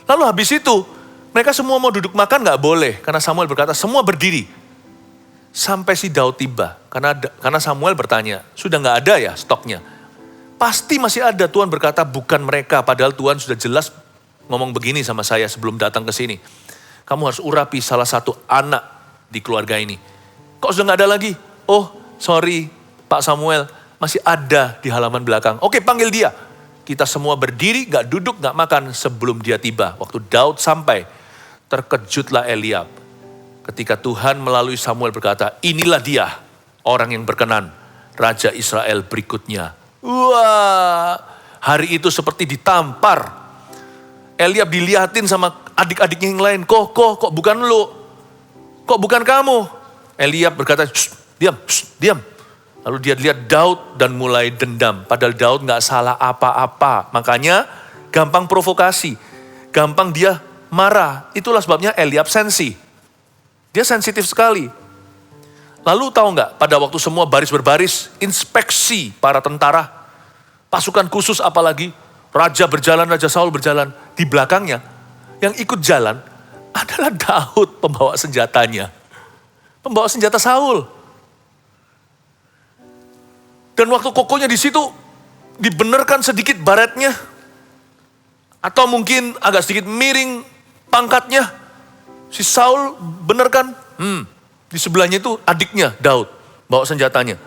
Lalu habis itu, mereka semua mau duduk makan gak boleh. Karena Samuel berkata, semua berdiri. Sampai si Daud tiba. Karena Samuel bertanya, sudah gak ada ya stoknya? Pasti masih ada. Tuhan berkata, bukan mereka. Padahal Tuhan sudah jelas ngomong begini sama saya sebelum datang ke sini. Kamu harus urapi salah satu anak di keluarga ini. Kok sudah gak ada lagi? Oh, sorry Pak Samuel, masih ada di halaman belakang. Oke, panggil dia. Kita semua berdiri, gak duduk, gak makan sebelum dia tiba. Waktu Daud sampai, terkejutlah Eliab. Ketika Tuhan melalui Samuel berkata, inilah dia orang yang berkenan, Raja Israel berikutnya. Wah, hari itu seperti ditampar. Eliab dilihatin sama adik-adiknya yang lain. Kok bukan lu? Kok bukan kamu? Eliab berkata, diam. Lalu dia lihat Daud dan mulai dendam. Padahal Daud gak salah apa-apa. Makanya gampang provokasi. Gampang dia marah. Itulah sebabnya Eliab sensi. Dia sensitif sekali. Lalu tahu gak, pada waktu semua baris berbaris, inspeksi para tentara, pasukan khusus apalagi, Raja berjalan, Raja Saul berjalan. Di belakangnya, yang ikut jalan adalah Daud pembawa senjatanya. Pembawa senjata Saul. Dan waktu kokonya di situ, dibenarkan sedikit baretnya. Atau mungkin agak sedikit miring pangkatnya. Si Saul benarkan, di sebelahnya itu adiknya Daud, bawa senjatanya.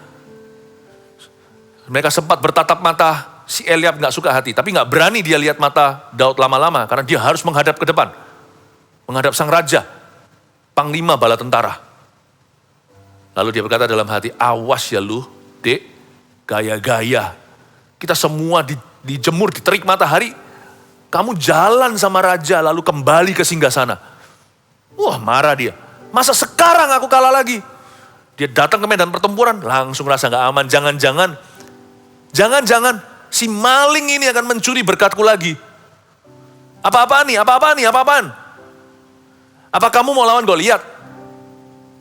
Mereka sempat bertatap mata, si Eliab gak suka hati, tapi gak berani dia lihat mata Daud lama-lama, karena dia harus menghadap ke depan. Menghadap sang raja, panglima bala tentara. Lalu dia berkata dalam hati, awas ya lu, dek, gaya-gaya. Kita semua dijemur, diterik matahari, kamu jalan sama raja, lalu kembali ke singgasana. Wah, marah dia. Masa sekarang aku kalah lagi? Dia datang ke medan pertempuran, langsung rasa gak aman. Jangan-jangan si maling ini akan mencuri berkatku lagi. Apa-apaan nih? Apa kamu mau lawan Goliat?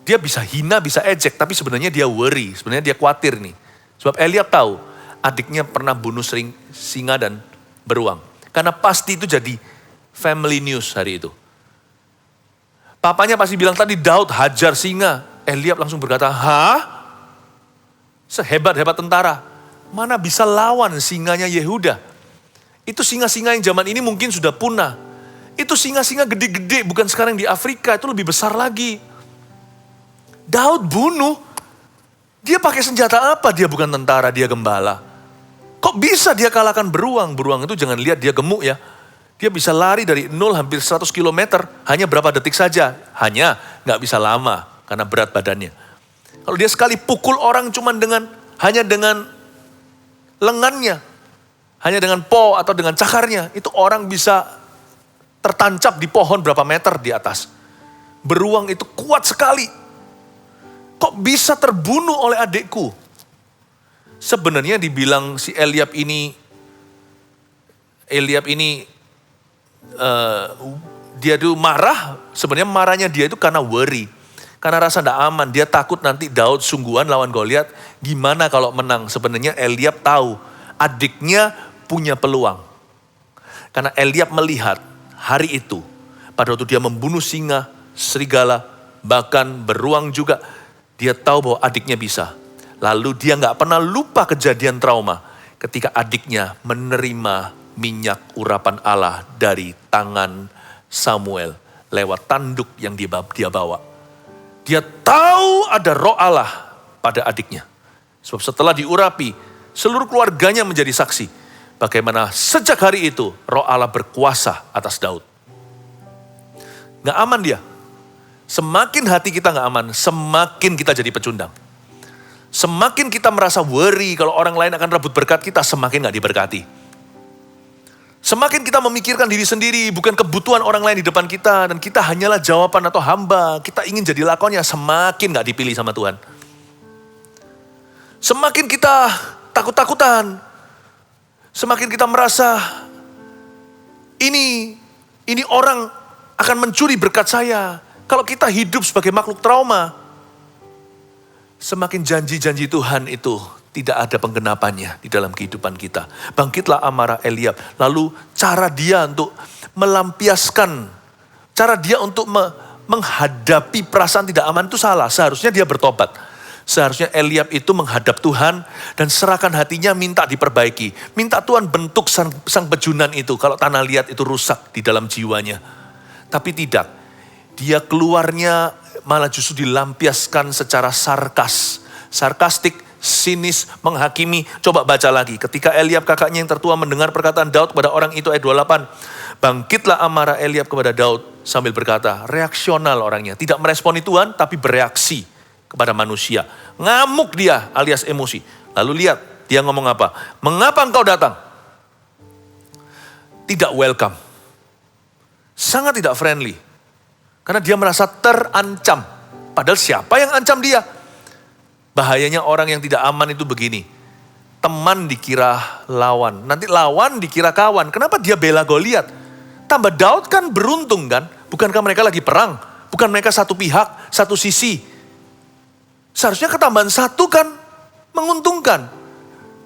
Dia bisa hina, bisa ejek, tapi sebenarnya dia worry, sebenarnya dia khawatir nih. Sebab Eliab tahu adiknya pernah bunuh singa dan beruang. Karena pasti itu jadi family news hari itu. Papanya pasti bilang tadi Daud hajar singa. Eliab langsung berkata, hah? Sehebat-hebat tentara. Mana bisa lawan singanya Yehuda? Itu singa-singa yang zaman ini mungkin sudah punah. Itu singa-singa gede-gede, bukan sekarang di Afrika, itu lebih besar lagi. Daud bunuh. Dia pakai senjata apa? Dia bukan tentara, dia gembala. Kok bisa dia kalahkan beruang? Beruang itu jangan lihat dia gemuk ya. Dia bisa lari dari 0 hampir 100 km, hanya berapa detik saja. Hanya gak bisa lama, karena berat badannya. Kalau dia sekali pukul orang hanya dengan lengannya, Hanya dengan po atau dengan cakarnya, itu orang bisa tertancap di pohon berapa meter di atas. Beruang itu kuat sekali. Kok bisa terbunuh oleh adikku? Sebenarnya dibilang si Eliab ini dia tuh marah, sebenarnya marahnya dia itu karena worry. Karena rasa tidak aman, dia takut nanti Daud sungguhan lawan Goliat, gimana kalau menang. Sebenarnya Eliab tahu adiknya punya peluang. Karena Eliab melihat hari itu, pada waktu dia membunuh singa, serigala, bahkan beruang juga, dia tahu bahwa adiknya bisa. Lalu dia nggak pernah lupa kejadian trauma ketika adiknya menerima minyak urapan Allah dari tangan Samuel lewat tanduk yang dia bawa. Dia tahu ada roh Allah pada adiknya. Sebab setelah diurapi, seluruh keluarganya menjadi saksi. Bagaimana sejak hari itu roh Allah berkuasa atas Daud. Gak aman dia. Semakin hati kita gak aman, semakin kita jadi pecundang. Semakin kita merasa worry kalau orang lain akan rebut berkat kita, semakin gak diberkati. Semakin kita memikirkan diri sendiri, bukan kebutuhan orang lain di depan kita, dan kita hanyalah jawaban atau hamba, kita ingin jadi lakonnya, semakin gak dipilih sama Tuhan. Semakin kita takut-takutan, semakin kita merasa, ini orang akan mencuri berkat saya. Kalau kita hidup sebagai makhluk trauma, semakin janji-janji Tuhan itu tidak ada penggenapannya di dalam kehidupan kita. Bangkitlah amarah Eliab. Lalu cara dia untuk melampiaskan, cara dia untuk menghadapi perasaan tidak aman itu salah. Seharusnya dia bertobat. Seharusnya Eliab itu menghadap Tuhan dan serahkan hatinya, minta diperbaiki. Minta Tuhan bentuk sang pejunan itu kalau tanah liat itu rusak di dalam jiwanya. Tapi tidak. Dia keluarnya malah justru dilampiaskan secara sarkastik, sinis, menghakimi. Coba baca lagi. Ketika Eliab kakaknya yang tertua mendengar perkataan Daud kepada orang itu, ayat 28. Bangkitlah amarah Eliab kepada Daud sambil berkata, reaksional orangnya. Tidak meresponi Tuhan, tapi bereaksi kepada manusia. Ngamuk dia alias emosi. Lalu lihat, dia ngomong apa? Mengapa engkau datang? Tidak welcome. Sangat tidak friendly. Karena dia merasa terancam. Padahal siapa yang ancam dia? Bahayanya orang yang tidak aman itu begini. Teman dikira lawan. Nanti lawan dikira kawan. Kenapa dia bela Goliat? Tambah Daud kan beruntung kan? Bukankah mereka lagi perang? Bukan mereka satu pihak, satu sisi. Seharusnya ketambahan satu kan menguntungkan.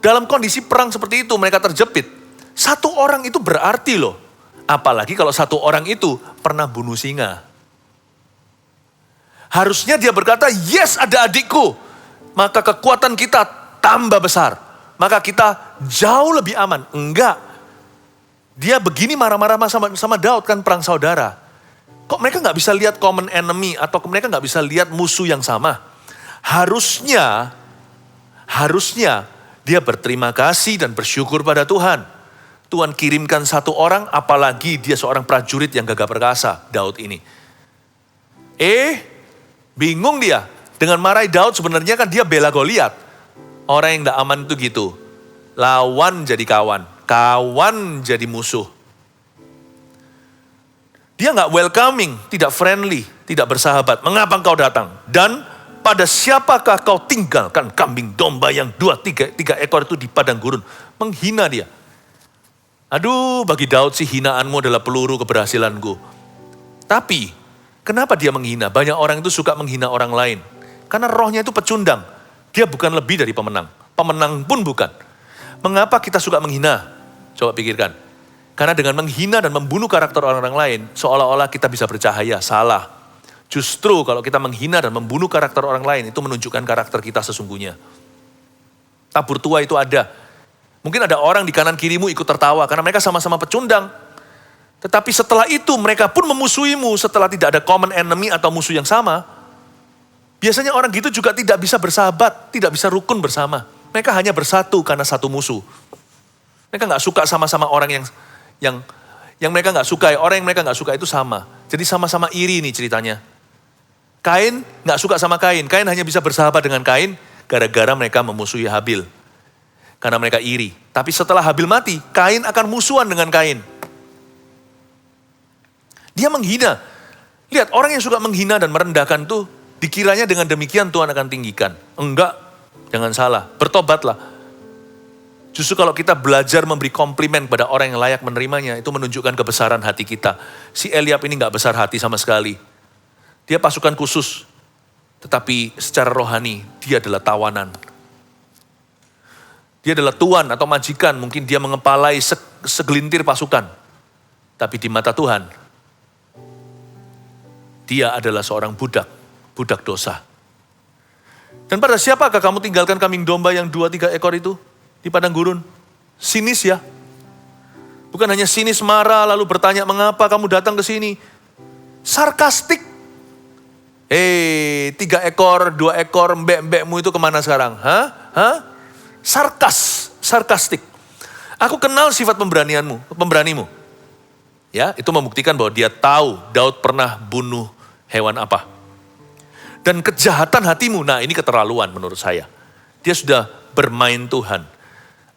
Dalam kondisi perang seperti itu mereka terjepit. Satu orang itu berarti loh. Apalagi kalau satu orang itu pernah bunuh singa. Harusnya dia berkata, yes ada adikku. Maka kekuatan kita tambah besar. Maka kita jauh lebih aman. Enggak. Dia begini marah-marah sama Daud kan perang saudara. Kok mereka gak bisa lihat common enemy atau mereka gak bisa lihat musuh yang sama? Harusnya dia berterima kasih dan bersyukur pada Tuhan. Tuhan kirimkan satu orang, apalagi dia seorang prajurit yang gagah perkasa, Daud ini. Bingung dia. Dengan marahi Daud sebenarnya kan dia bela Goliat. Orang yang tidak aman itu gitu. Lawan jadi kawan. Kawan jadi musuh. Dia nggak welcoming, tidak friendly, tidak bersahabat. Mengapa engkau datang? Dan pada siapakah kau tinggalkan kambing domba yang 2-3 ekor itu di padang gurun? Menghina dia. Aduh, bagi Daud sih hinaanmu adalah peluru keberhasilanku. Tapi kenapa dia menghina? Banyak orang itu suka menghina orang lain. Karena rohnya itu pecundang. Dia bukan lebih dari pemenang. Pemenang pun bukan. Mengapa kita suka menghina? Coba pikirkan. Karena dengan menghina dan membunuh karakter orang lain, seolah-olah kita bisa bercahaya. Salah. Justru kalau kita menghina dan membunuh karakter orang lain, itu menunjukkan karakter kita sesungguhnya. Tabur tua itu ada. Mungkin ada orang di kanan kirimu ikut tertawa, karena mereka sama-sama pecundang. Tetapi setelah itu mereka pun memusuhimu setelah tidak ada common enemy atau musuh yang sama. Biasanya orang gitu juga tidak bisa bersahabat, tidak bisa rukun bersama. Mereka hanya bersatu karena satu musuh. Mereka gak suka sama-sama orang yang mereka gak suka. Orang yang mereka gak suka itu sama. Jadi sama-sama iri nih ceritanya. Kain gak suka sama Kain. Kain hanya bisa bersahabat dengan Kain gara-gara mereka memusuhi Habil. karena mereka iri. Tapi setelah Habil mati, Kain akan musuhan dengan Kain. Dia menghina. Lihat, orang yang suka menghina dan merendahkan tuh, dikiranya dengan demikian Tuhan akan tinggikan. Enggak, jangan salah, bertobatlah. Justru kalau kita belajar memberi komplimen kepada orang yang layak menerimanya, itu menunjukkan kebesaran hati kita. Si Eliab ini gak besar hati sama sekali. Dia pasukan khusus, tetapi secara rohani dia adalah tawanan. Dia adalah tuan atau majikan, mungkin dia mengepalai segelintir pasukan. Tapi di mata Tuhan, dia adalah seorang budak dosa. Dan pada siapakah kamu tinggalkan kambing domba yang 2-3 ekor itu di padang gurun? Sinis ya. Bukan hanya sinis marah lalu bertanya mengapa kamu datang ke sini. Sarkastik. 3 ekor, 2 ekor, mbek-mbekmu itu kemana sekarang? Sarkastik. Aku kenal sifat pemberanimu. Ya, itu membuktikan bahwa dia tahu Daud pernah bunuh hewan apa. Dan kejahatan hatimu, nah ini keterlaluan menurut saya. Dia sudah bermain Tuhan.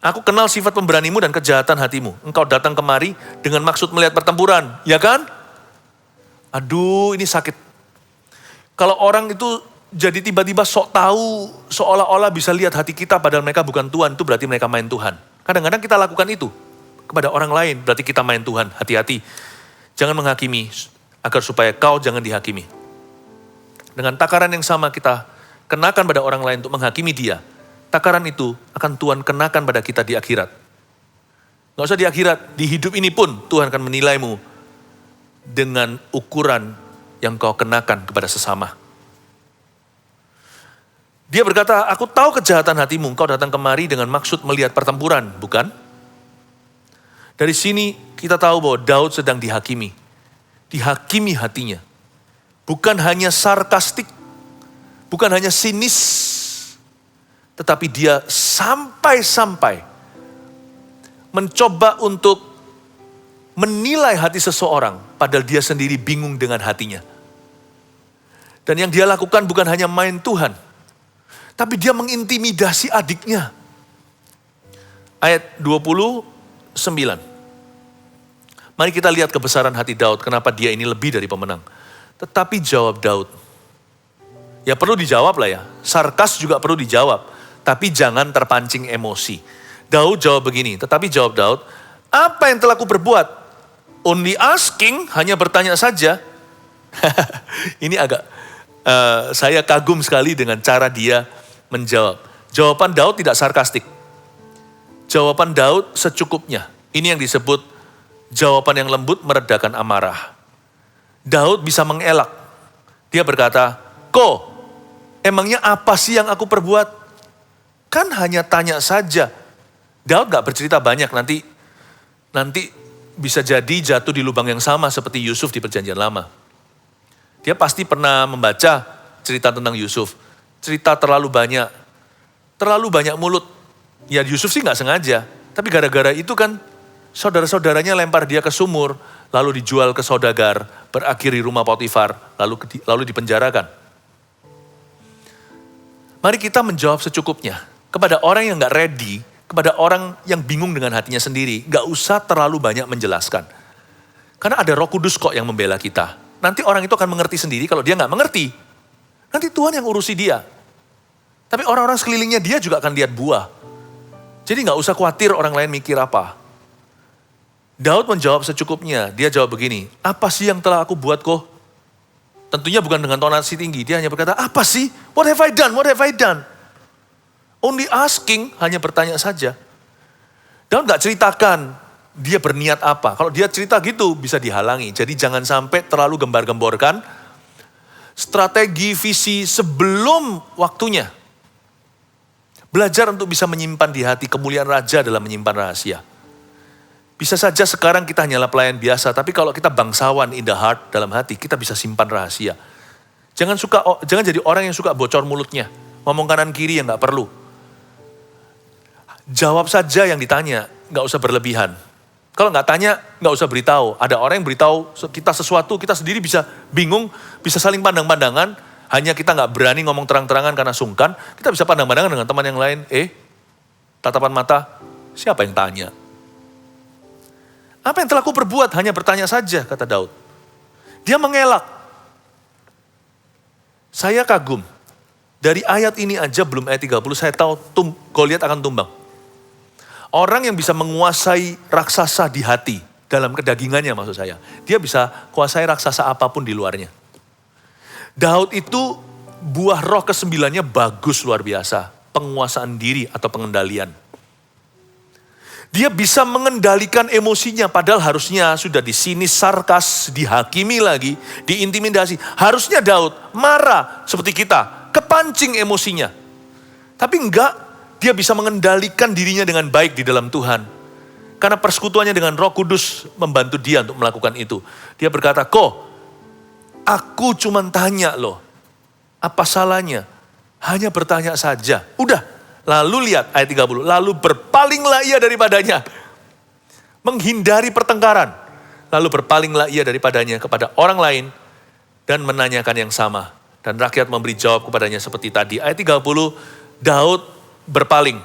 Aku kenal sifat pemberanimu dan kejahatan hatimu. Engkau datang kemari dengan maksud melihat pertempuran, ya kan? Aduh, ini sakit. Kalau orang itu jadi tiba-tiba sok tahu, seolah-olah bisa lihat hati kita padahal mereka bukan Tuhan, itu berarti mereka main Tuhan. Kadang-kadang kita lakukan itu kepada orang lain, berarti kita main Tuhan. Hati-hati, jangan menghakimi, agar supaya kau jangan dihakimi. Dengan takaran yang sama kita kenakan pada orang lain untuk menghakimi dia, takaran itu akan Tuhan kenakan pada kita di akhirat. Gak usah di akhirat, di hidup ini pun Tuhan akan menilaimu dengan ukuran yang kau kenakan kepada sesama. Dia berkata, aku tahu kejahatan hatimu, engkau datang kemari dengan maksud melihat pertempuran, bukan? Dari sini kita tahu bahwa Daud sedang dihakimi. Dihakimi hatinya. Bukan hanya sarkastik, bukan hanya sinis, tetapi dia sampai-sampai mencoba untuk menilai hati seseorang, padahal dia sendiri bingung dengan hatinya. Dan yang dia lakukan bukan hanya main Tuhan, tapi dia mengintimidasi adiknya. Ayat 29. Mari kita lihat kebesaran hati Daud, kenapa dia ini lebih dari pemenang. Tetapi jawab Daud. Ya perlu dijawab lah ya, sarkas juga perlu dijawab. Tapi jangan terpancing emosi. Daud jawab begini, tetapi jawab Daud, apa yang telah kuperbuat? Only asking, hanya bertanya saja. Ini agak, saya kagum sekali dengan cara dia menjawab. Jawaban Daud tidak sarkastik. Jawaban Daud secukupnya. Ini yang disebut jawaban yang lembut meredakan amarah. Daud bisa mengelak. Dia berkata, emangnya apa sih yang aku perbuat? Kan hanya tanya saja. Daud gak bercerita banyak, nanti bisa jadi jatuh di lubang yang sama seperti Yusuf di Perjanjian Lama. Dia pasti pernah membaca cerita tentang Yusuf. Cerita terlalu banyak mulut. Ya Yusuf sih gak sengaja, tapi gara-gara itu kan saudara-saudaranya lempar dia ke sumur, lalu dijual ke saudagar, berakhir di rumah Potifar, lalu dipenjarakan. Mari kita menjawab secukupnya. Kepada orang yang gak ready, kepada orang yang bingung dengan hatinya sendiri, gak usah terlalu banyak menjelaskan. Karena ada Roh Kudus kok yang membela kita. Nanti orang itu akan mengerti sendiri, kalau dia gak mengerti, nanti Tuhan yang urusi dia. Tapi orang-orang sekelilingnya dia juga akan lihat buah. Jadi gak usah khawatir orang lain mikir apa. Daud menjawab secukupnya. Dia jawab begini, apa sih yang telah aku buat kok? Tentunya bukan dengan tonasi tinggi. Dia hanya berkata, apa sih? What have I done? What have I done? Only asking, hanya bertanya saja. Daud gak ceritakan dia berniat apa. Kalau dia cerita gitu bisa dihalangi. Jadi jangan sampai terlalu gembar-gemborkan strategi, visi sebelum waktunya. Belajar untuk bisa menyimpan di hati kemuliaan raja dalam menyimpan rahasia. Bisa saja sekarang kita hanyalah pelayan biasa, tapi kalau kita bangsawan in the heart dalam hati, kita bisa simpan rahasia. Jangan jadi orang yang suka bocor mulutnya, ngomong kanan kiri yang gak perlu. Jawab saja yang ditanya, gak usah berlebihan. Kalau gak tanya, gak usah beritahu. Ada orang yang beritahu kita sesuatu, kita sendiri bisa bingung, bisa saling pandang-pandangan. Hanya kita gak berani ngomong terang-terangan karena sungkan. Kita bisa pandang-pandangan dengan teman yang lain. Tatapan mata, siapa yang tanya? Apa yang telah kuperbuat? Hanya bertanya saja, kata Daud. Dia mengelak. Saya kagum. Dari ayat ini aja belum ayat 30, saya tahu Goliat akan tumbang. Orang yang bisa menguasai raksasa di hati, dalam kedagingannya maksud saya. Dia bisa kuasai raksasa apapun di luarnya. Daud itu buah roh ke-9-nya bagus luar biasa. Penguasaan diri atau pengendalian. Dia bisa mengendalikan emosinya, padahal harusnya sudah di sini sarkas, dihakimi lagi, diintimidasi. Harusnya Daud marah seperti kita, kepancing emosinya. Tapi enggak, dia bisa mengendalikan dirinya dengan baik di dalam Tuhan. Karena persekutuannya dengan Roh Kudus membantu dia untuk melakukan itu. Dia berkata, aku cuma tanya loh, apa salahnya? Hanya bertanya saja, udah. Lalu lihat ayat 30, lalu berpalinglah ia daripadanya. Menghindari pertengkaran. Lalu berpalinglah ia daripadanya kepada orang lain dan menanyakan yang sama. Dan rakyat memberi jawab kepadanya seperti tadi. Ayat 30, Daud berpaling.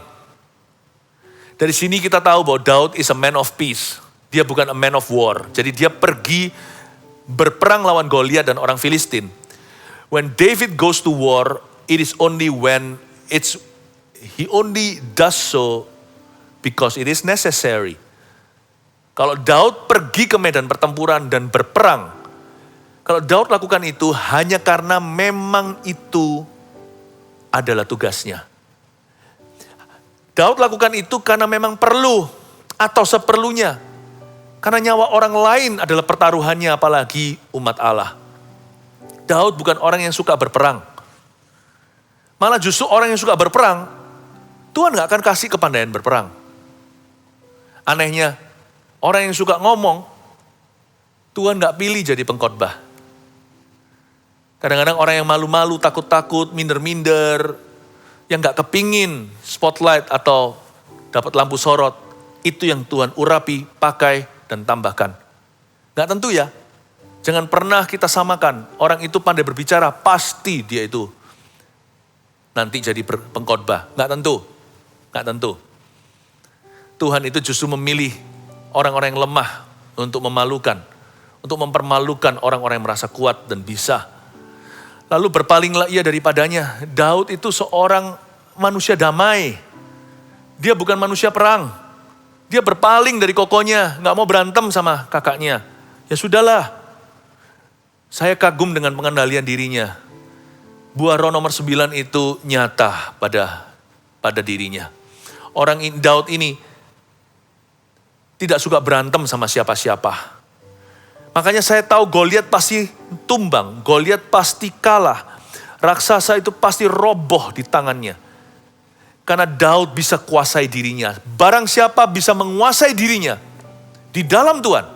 Dari sini kita tahu bahwa Daud is a man of peace. Dia bukan a man of war. Jadi dia pergi berperang lawan Goliat dan orang Filistin. When David goes to war, it is only when he only does so because it is necessary. Kalau Daud pergi ke medan pertempuran dan berperang, kalau Daud lakukan itu hanya karena memang itu adalah tugasnya. Daud lakukan itu karena memang perlu atau seperlunya. Karena nyawa orang lain adalah pertaruhannya, apalagi umat Allah. Daud bukan orang yang suka berperang. Malah justru orang yang suka berperang, Tuhan gak akan kasih kepandaian berperang. Anehnya, orang yang suka ngomong, Tuhan gak pilih jadi pengkhotbah. Kadang-kadang orang yang malu-malu, takut-takut, minder-minder, yang gak kepingin spotlight atau dapat lampu sorot, itu yang Tuhan urapi, pakai, dan tambahkan. Gak tentu ya, jangan pernah kita samakan, orang itu pandai berbicara, pasti dia itu nanti jadi pengkhotbah. Gak tentu. Tuhan itu justru memilih orang-orang yang lemah untuk memalukan, untuk mempermalukan orang-orang yang merasa kuat dan bisa. Lalu berpalinglah ia daripadanya. Daud itu seorang manusia damai. Dia bukan manusia perang. Dia berpaling dari kokonya, gak mau berantem sama kakaknya. Ya sudahlah, saya kagum dengan pengendalian dirinya. Buah roh nomor 9 itu nyata pada dirinya. Orang Daud ini tidak suka berantem sama siapa-siapa. Makanya saya tahu Goliat pasti tumbang, Goliat pasti kalah. Raksasa itu pasti roboh di tangannya. Karena Daud bisa kuasai dirinya. Barang siapa bisa menguasai dirinya di dalam Tuhan,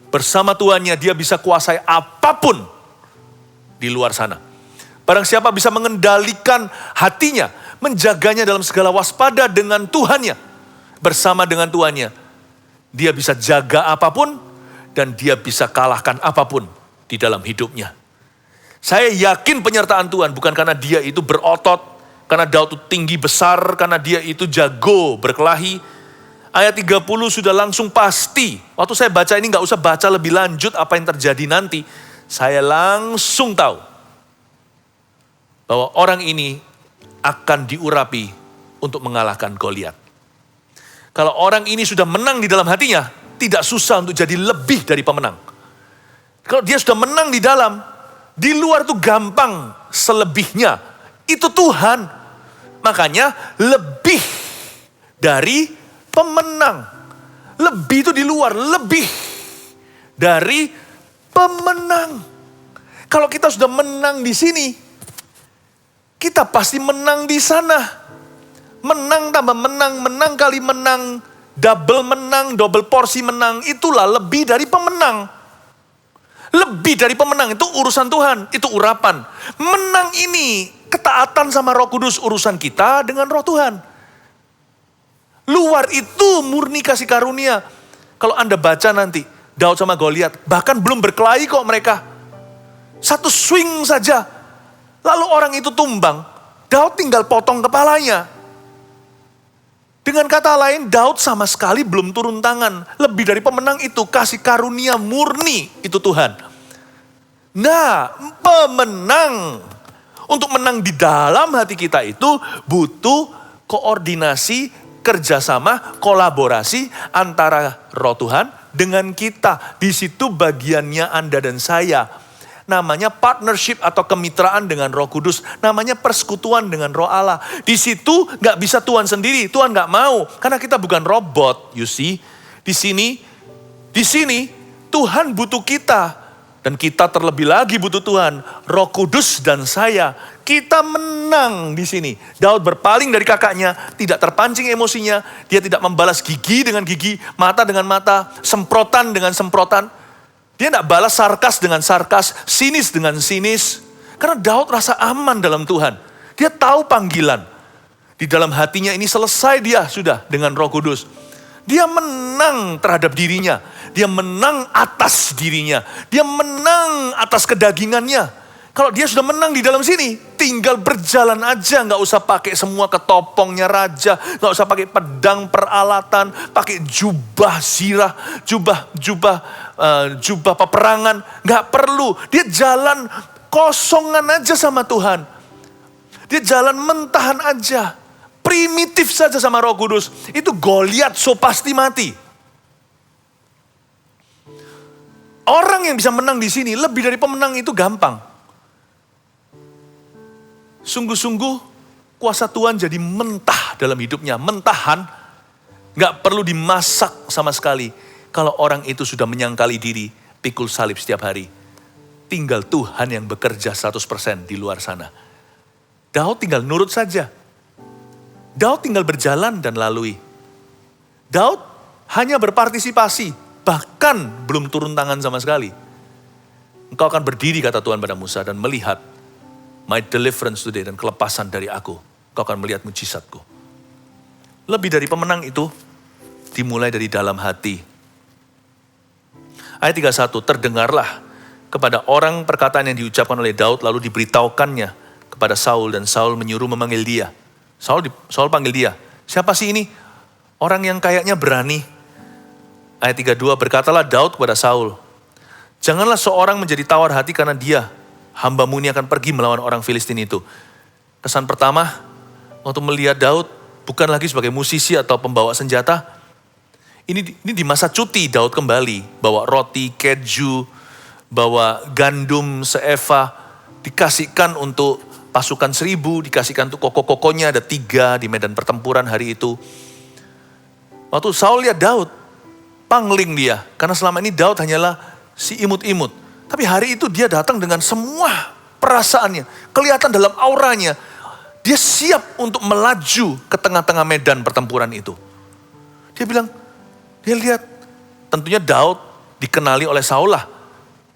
bersama Tuhannya dia bisa kuasai apapun di luar sana. Barang siapa bisa mengendalikan hatinya, menjaganya dalam segala waspada dengan Tuhannya, bersama dengan Tuhannya, dia bisa jaga apapun dan dia bisa kalahkan apapun di dalam hidupnya. Saya yakin penyertaan Tuhan bukan karena dia itu berotot, karena Daud itu tinggi besar, karena dia itu jago berkelahi. Ayat 30 sudah langsung pasti. Waktu saya baca ini gak usah baca lebih lanjut apa yang terjadi nanti. Saya langsung tahu bahwa orang ini akan diurapi untuk mengalahkan Goliat. Kalau orang ini sudah menang di dalam hatinya, tidak susah untuk jadi lebih dari pemenang. Kalau dia sudah menang di dalam, di luar itu gampang selebihnya. Itu Tuhan. Makanya lebih dari pemenang. Lebih itu di luar, lebih dari pemenang. Kalau kita sudah menang di sini, kita pasti menang di sana. Menang tambah menang, menang kali menang, double porsi menang. Itulah lebih dari pemenang. Lebih dari pemenang, itu urusan Tuhan, itu urapan. Menang ini, ketaatan sama Roh Kudus, urusan kita dengan Roh Tuhan. Luar itu murni kasih karunia. Kalau Anda baca nanti, Daud sama Goliat, bahkan belum berkelahi kok mereka. Satu swing saja, lalu orang itu tumbang. Daud tinggal potong kepalanya. Dengan kata lain, Daud sama sekali belum turun tangan. Lebih dari pemenang itu, kasih karunia murni itu Tuhan. Nah, pemenang. Untuk menang di dalam hati kita itu butuh koordinasi, kerjasama, kolaborasi antara Roh Tuhan dengan kita. Di situ bagiannya Anda dan saya. Namanya partnership atau kemitraan dengan Roh Kudus. Namanya persekutuan dengan Roh Allah. Di situ gak bisa Tuhan sendiri. Tuhan gak mau. Karena kita bukan robot, you see. Di sini Tuhan butuh kita. Dan kita terlebih lagi butuh Tuhan. Roh Kudus dan saya. Kita menang di sini. Daud berpaling dari kakaknya. Tidak terpancing emosinya. Dia tidak membalas gigi dengan gigi. Mata dengan mata. Semprotan dengan semprotan. Dia tidak balas sarkas dengan sarkas, sinis dengan sinis. Karena Daud rasa aman dalam Tuhan. Dia tahu panggilan. Di dalam hatinya ini selesai dia sudah dengan Roh Kudus. Dia menang terhadap dirinya. Dia menang atas dirinya. Dia menang atas kedagingannya. Kalau dia sudah menang di dalam sini, tinggal berjalan aja. Nggak usah pakai semua ketopongnya raja. Nggak usah pakai pedang peralatan. Pakai jubah zirah, jubah peperangan. Nggak perlu. Dia jalan kosongan aja sama Tuhan. Dia jalan mentahan aja. Primitif saja sama Roh Kudus. Itu Goliat so pasti mati. Orang yang bisa menang di sini, lebih dari pemenang itu gampang. Sungguh-sungguh kuasa Tuhan jadi mentah dalam hidupnya. Mentahan, gak perlu dimasak sama sekali. Kalau orang itu sudah menyangkali diri, pikul salib setiap hari. Tinggal Tuhan yang bekerja 100% di luar sana. Daud tinggal nurut saja. Daud tinggal berjalan dan lalui. Daud hanya berpartisipasi, bahkan belum turun tangan sama sekali. Engkau akan berdiri, kata Tuhan pada Musa, dan melihat my deliverance today, dan kelepasan dari aku. Kau akan melihat mujizatku. Lebih dari pemenang itu, dimulai dari dalam hati. Ayat 31, terdengarlah kepada orang perkataan yang diucapkan oleh Daud, lalu diberitahukannya kepada Saul, dan Saul menyuruh memanggil dia. Saul panggil dia. Siapa sih ini? Orang yang kayaknya berani. Ayat 32, berkatalah Daud kepada Saul, janganlah seorang menjadi tawar hati karena dia, hambamu ini akan pergi melawan orang Filistin itu. Kesan pertama, waktu melihat Daud, bukan lagi sebagai musisi atau pembawa senjata. Ini di masa cuti Daud kembali, bawa roti, keju, bawa gandum seeva, dikasihkan untuk pasukan 1000, dikasihkan untuk koko-kokonya, ada 3 di medan pertempuran hari itu. Waktu Saul lihat Daud, pangling dia, karena selama ini Daud hanyalah si imut-imut. Tapi hari itu dia datang dengan semua perasaannya, kelihatan dalam auranya. Dia siap untuk melaju ke tengah-tengah medan pertempuran itu. Dia bilang, dia lihat, tentunya Daud dikenali oleh Saul lah.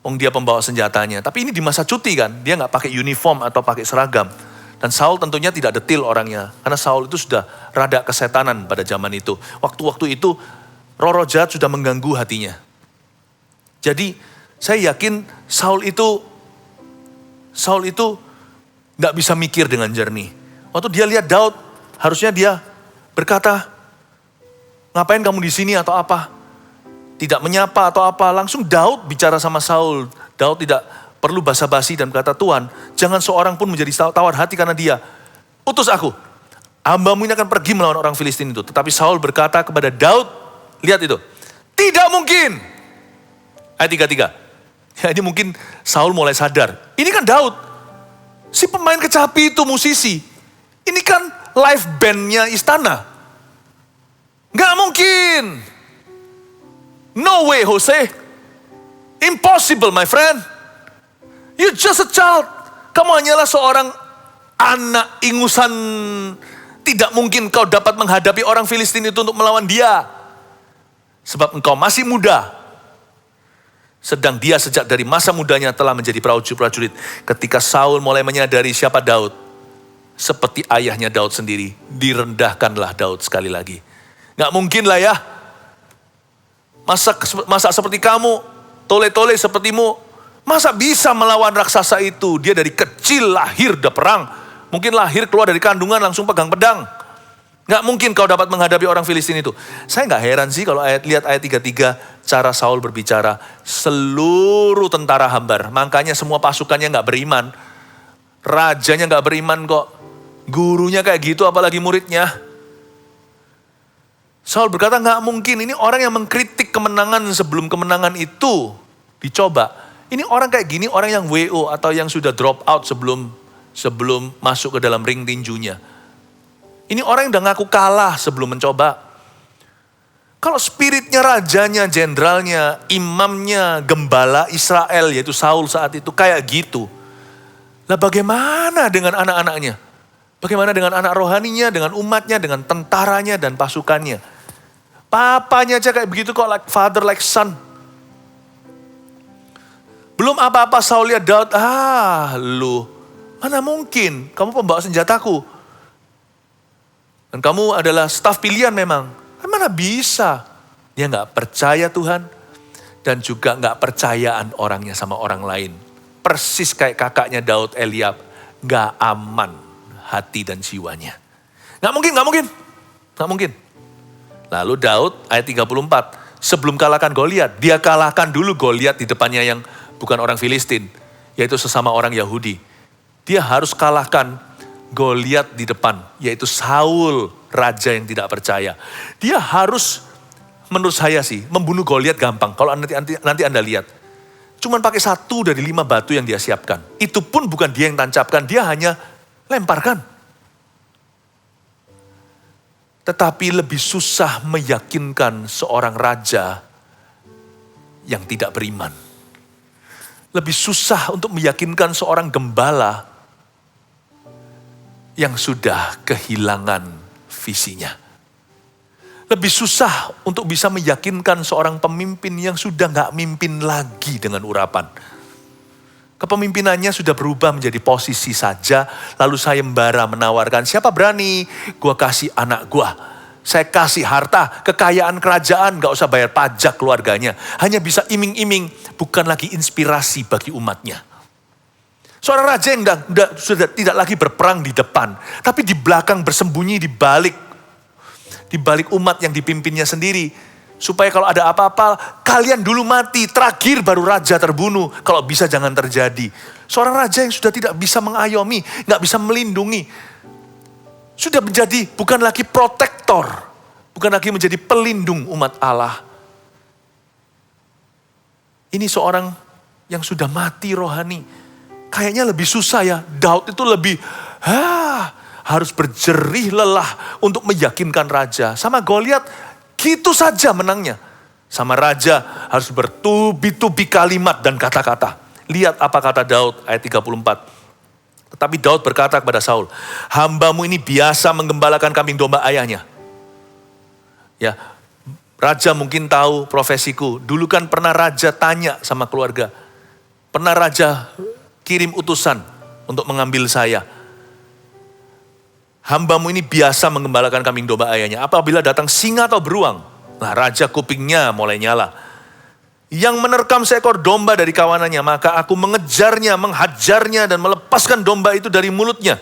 Dia pembawa senjatanya. Tapi ini di masa cuti kan, dia gak pakai uniform atau pakai seragam. Dan Saul tentunya tidak detil orangnya. Karena Saul itu sudah rada kesetanan pada zaman itu. Waktu-waktu itu, roh-roh jahat sudah mengganggu hatinya. Jadi, saya yakin Saul itu gak bisa mikir dengan jernih. Waktu dia lihat Daud, harusnya dia berkata, ngapain kamu di sini atau apa? Tidak menyapa atau apa, langsung Daud bicara sama Saul. Daud tidak perlu basa-basi dan berkata, Tuhan, jangan seorang pun menjadi tawar hati karena dia. Utus aku, hambamu ini akan pergi melawan orang Filistin itu. Tetapi Saul berkata kepada Daud, lihat itu, tidak mungkin. Ayat 33. Ya, ini mungkin Saul mulai sadar. Ini kan Daud, si pemain kecapi itu musisi. Ini kan live bandnya istana. Gak mungkin. No way, Jose. Impossible, my friend. You just a child. Kamu hanyalah seorang anak ingusan. Tidak mungkin kau dapat menghadapi orang Filistin itu untuk melawan dia. Sebab engkau masih muda. Sedang dia sejak dari masa mudanya telah menjadi prajurit. Ketika Saul mulai menyadari siapa Daud, seperti ayahnya Daud sendiri, direndahkanlah Daud sekali lagi. Gak mungkin lah ya. Masa seperti kamu, tole-tole sepertimu, masa bisa melawan raksasa itu? Dia dari kecil lahir udah perang. Mungkin lahir keluar dari kandungan langsung pegang pedang. Nggak mungkin kau dapat menghadapi orang Filistin itu. Saya nggak heran sih kalau lihat ayat 33, cara Saul berbicara. Seluruh tentara hambar, makanya semua pasukannya nggak beriman. Rajanya nggak beriman kok. Gurunya kayak gitu, apalagi muridnya. Saul berkata nggak mungkin, ini orang yang mengkritik kemenangan sebelum kemenangan itu dicoba. Ini orang kayak gini, orang yang WO atau yang sudah drop out sebelum masuk ke dalam ring tinjunya. Ini orang yang udah ngaku kalah sebelum mencoba. Kalau spiritnya rajanya, jenderalnya, imamnya, gembala Israel yaitu Saul saat itu kayak gitu. Lah bagaimana dengan anak-anaknya? Bagaimana dengan anak rohaninya, dengan umatnya, dengan tentaranya dan pasukannya? Papanya aja kayak begitu kok, like father, like son. Belum apa-apa Saul lihat Daud, lu, mana mungkin, kamu pembawa senjataku. Dan kamu adalah staf pilihan memang. Kan mana bisa. Dia gak percaya Tuhan. Dan juga gak percayaan orangnya sama orang lain. Persis kayak kakaknya Daud, Eliab. Gak aman hati dan jiwanya. Gak mungkin. Lalu Daud ayat 34. Sebelum kalahkan Goliat, dia kalahkan dulu Goliat di depannya yang bukan orang Filistin. Yaitu sesama orang Yahudi. Dia harus kalahkan Goliat di depan, yaitu Saul, raja yang tidak percaya. Dia harus, menurut saya sih, membunuh Goliat gampang. Kalau nanti Anda lihat. Cuman pakai 1 dari 5 batu yang dia siapkan. Itu pun bukan dia yang tancapkan, dia hanya lemparkan. Tetapi lebih susah meyakinkan seorang raja yang tidak beriman. Lebih susah untuk meyakinkan seorang gembala yang sudah kehilangan visinya. Lebih susah untuk bisa meyakinkan seorang pemimpin yang sudah gak mimpin lagi dengan urapan. Kepemimpinannya sudah berubah menjadi posisi saja, lalu sayembara menawarkan, siapa berani, gua kasih anak gua. Saya kasih harta, kekayaan kerajaan, gak usah bayar pajak keluarganya. Hanya bisa iming-iming, bukan lagi inspirasi bagi umatnya. Seorang raja yang sudah tidak lagi berperang di depan, tapi di belakang bersembunyi di balik umat yang dipimpinnya sendiri. Supaya kalau ada apa-apa, kalian dulu mati, terakhir baru raja terbunuh. Kalau bisa jangan terjadi. Seorang raja yang sudah tidak bisa mengayomi, gak bisa melindungi. Sudah menjadi bukan lagi protektor, bukan lagi menjadi pelindung umat Allah. Ini seorang yang sudah mati rohani. Kayaknya lebih susah ya, Daud itu lebih harus berjerih lelah untuk meyakinkan raja. Sama Goliat, gitu saja menangnya. Sama raja harus bertubi-tubi kalimat dan kata-kata. Lihat apa kata Daud ayat 34. Tetapi Daud berkata kepada Saul, hambamu ini biasa menggembalakan kambing domba ayahnya. Ya, raja mungkin tahu profesiku. Dulu kan pernah raja tanya sama keluarga. Pernah raja kirim utusan untuk mengambil saya. Hambamu ini biasa menggembalakan kambing domba ayahnya. Apabila datang singa atau beruang, nah raja kupingnya mulai nyala. Yang menerkam seekor domba dari kawanannya, maka aku mengejarnya, menghajarnya dan melepaskan domba itu dari mulutnya.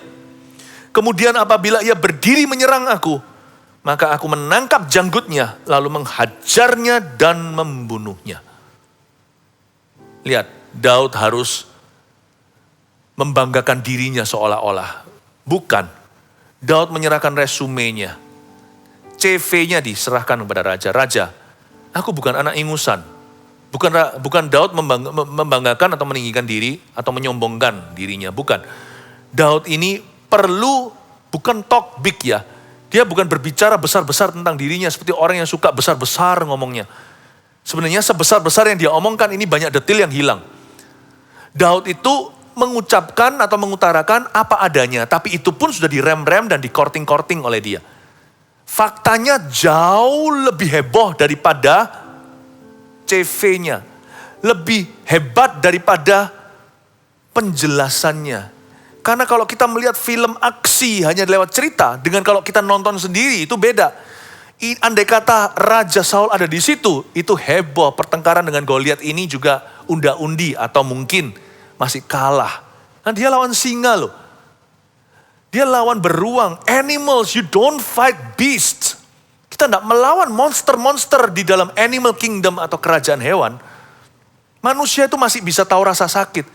Kemudian apabila ia berdiri menyerang aku, maka aku menangkap janggutnya, lalu menghajarnya dan membunuhnya. Lihat, Daud harus membanggakan dirinya seolah-olah. Bukan. Daud menyerahkan resumenya. CV-nya diserahkan kepada raja. Raja, aku bukan anak ingusan. Bukan Daud membanggakan atau meninggikan diri atau menyombongkan dirinya. Bukan. Daud ini perlu bukan talk big ya. Dia bukan berbicara besar-besar tentang dirinya seperti orang yang suka besar-besar ngomongnya. Sebenarnya sebesar-besar yang dia omongkan ini banyak detail yang hilang. Daud itu mengucapkan atau mengutarakan apa adanya. Tapi itu pun sudah direm-rem dan dikorting-korting oleh dia. Faktanya jauh lebih heboh daripada CV-nya. Lebih hebat daripada penjelasannya. Karena kalau kita melihat film aksi hanya lewat cerita. Dengan kalau kita nonton sendiri itu beda. Andai kata Raja Saul ada di situ. Itu heboh. Pertengkaran dengan Goliat ini juga unda-undi atau mungkin masih kalah. Nah dia lawan singa loh. Dia lawan beruang, animals, you don't fight beasts. Kita tidak melawan monster-monster di dalam animal kingdom atau kerajaan hewan. Manusia itu masih bisa tahu rasa sakit.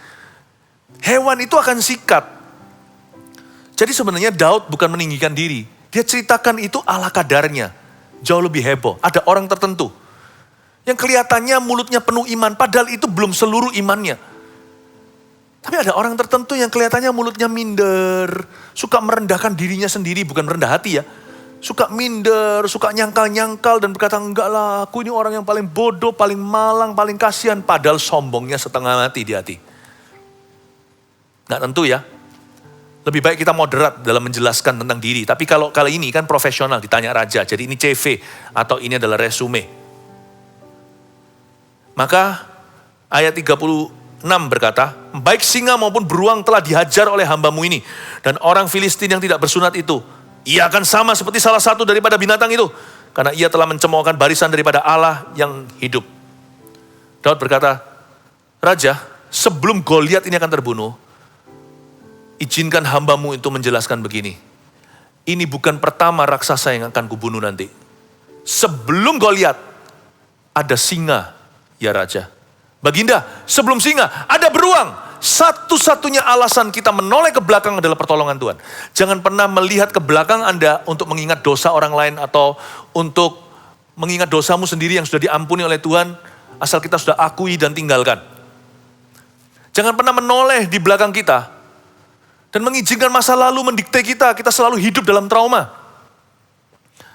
Hewan itu akan sikat. Jadi sebenarnya Daud bukan meninggikan diri. Dia ceritakan itu ala kadarnya. Jauh lebih heboh. Ada orang tertentu yang kelihatannya mulutnya penuh iman, padahal itu belum seluruh imannya. Tapi ada orang tertentu yang kelihatannya mulutnya minder, suka merendahkan dirinya sendiri, bukan merendah hati ya. Suka minder, suka nyangkal-nyangkal dan berkata, enggak lah, aku ini orang yang paling bodoh, paling malang, paling kasihan. Padahal sombongnya setengah mati di hati. Nggak tentu ya. Lebih baik kita moderat dalam menjelaskan tentang diri. Tapi kalau kali ini kan profesional, ditanya raja. Jadi ini CV atau ini adalah resume. Maka ayat 36 berkata, baik singa maupun beruang telah dihajar oleh hambamu ini. Dan orang Filistin yang tidak bersunat itu, ia akan sama seperti salah satu daripada binatang itu. Karena ia telah mencemoohkan barisan daripada Allah yang hidup. Daud berkata, Raja, sebelum Goliat ini akan terbunuh, izinkan hambamu itu menjelaskan begini. Ini bukan pertama raksasa yang akan kubunuh nanti. Sebelum Goliat, ada singa, ya Raja. Baginda, sebelum singa, ada beruang. Satu-satunya alasan kita menoleh ke belakang adalah pertolongan Tuhan. Jangan pernah melihat ke belakang Anda untuk mengingat dosa orang lain atau untuk mengingat dosamu sendiri yang sudah diampuni oleh Tuhan, asal kita sudah akui dan tinggalkan. Jangan pernah menoleh di belakang kita dan mengizinkan masa lalu mendikte kita selalu hidup dalam trauma.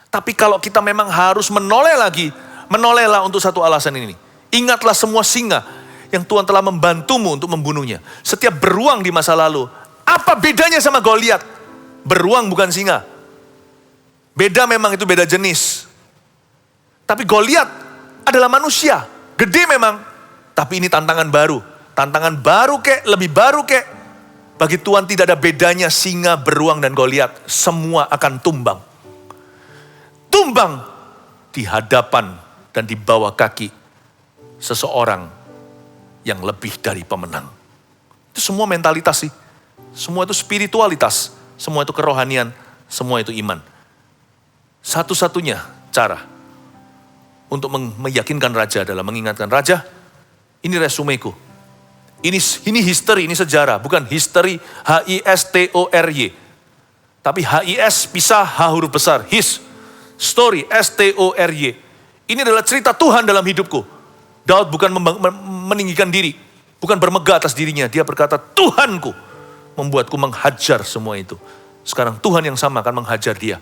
Tapi kalau kita memang harus menoleh lagi, menolehlah untuk satu alasan ini. Ingatlah semua singa yang Tuhan telah membantumu untuk membunuhnya. Setiap beruang di masa lalu, apa bedanya sama Goliat? Beruang bukan singa. Beda memang, itu beda jenis. Tapi Goliat adalah manusia, gede memang, tapi ini tantangan baru. Tantangan baru kek, lebih baru kek. Bagi Tuhan tidak ada bedanya singa, beruang, dan Goliat. Semua akan tumbang. Tumbang di hadapan dan di bawah kaki seseorang yang lebih dari pemenang. Itu semua mentalitas sih. Semua itu spiritualitas. Semua itu kerohanian. Semua itu iman. Satu-satunya cara untuk meyakinkan raja adalah mengingatkan, Raja, ini resumeku. Ini history, ini sejarah. Bukan history, H-I-S-T-O-R-Y. Tapi H-I-S pisah, H huruf besar. His story, S-T-O-R-Y. Ini adalah cerita Tuhan dalam hidupku. Daud bukan meninggikan diri, bukan bermegah atas dirinya. Dia berkata, Tuhanku membuatku menghajar semua itu. Sekarang Tuhan yang sama akan menghajar dia.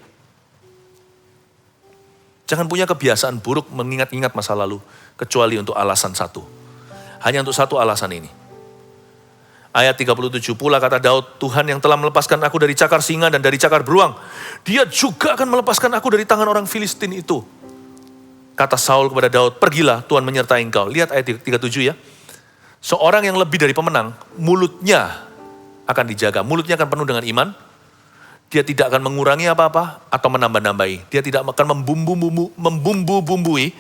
Jangan punya kebiasaan buruk mengingat-ingat masa lalu, kecuali untuk alasan satu. Hanya untuk satu alasan ini. Ayat 37 pula kata Daud, Tuhan yang telah melepaskan aku dari cakar singa dan dari cakar beruang, dia juga akan melepaskan aku dari tangan orang Filistin itu. Kata Saul kepada Daud, pergilah, Tuhan menyertai engkau. Lihat ayat 37 ya. Seorang yang lebih dari pemenang, mulutnya akan dijaga. Mulutnya akan penuh dengan iman. Dia tidak akan mengurangi apa-apa atau menambah-nambahi. Dia tidak akan membumbu-bumbui.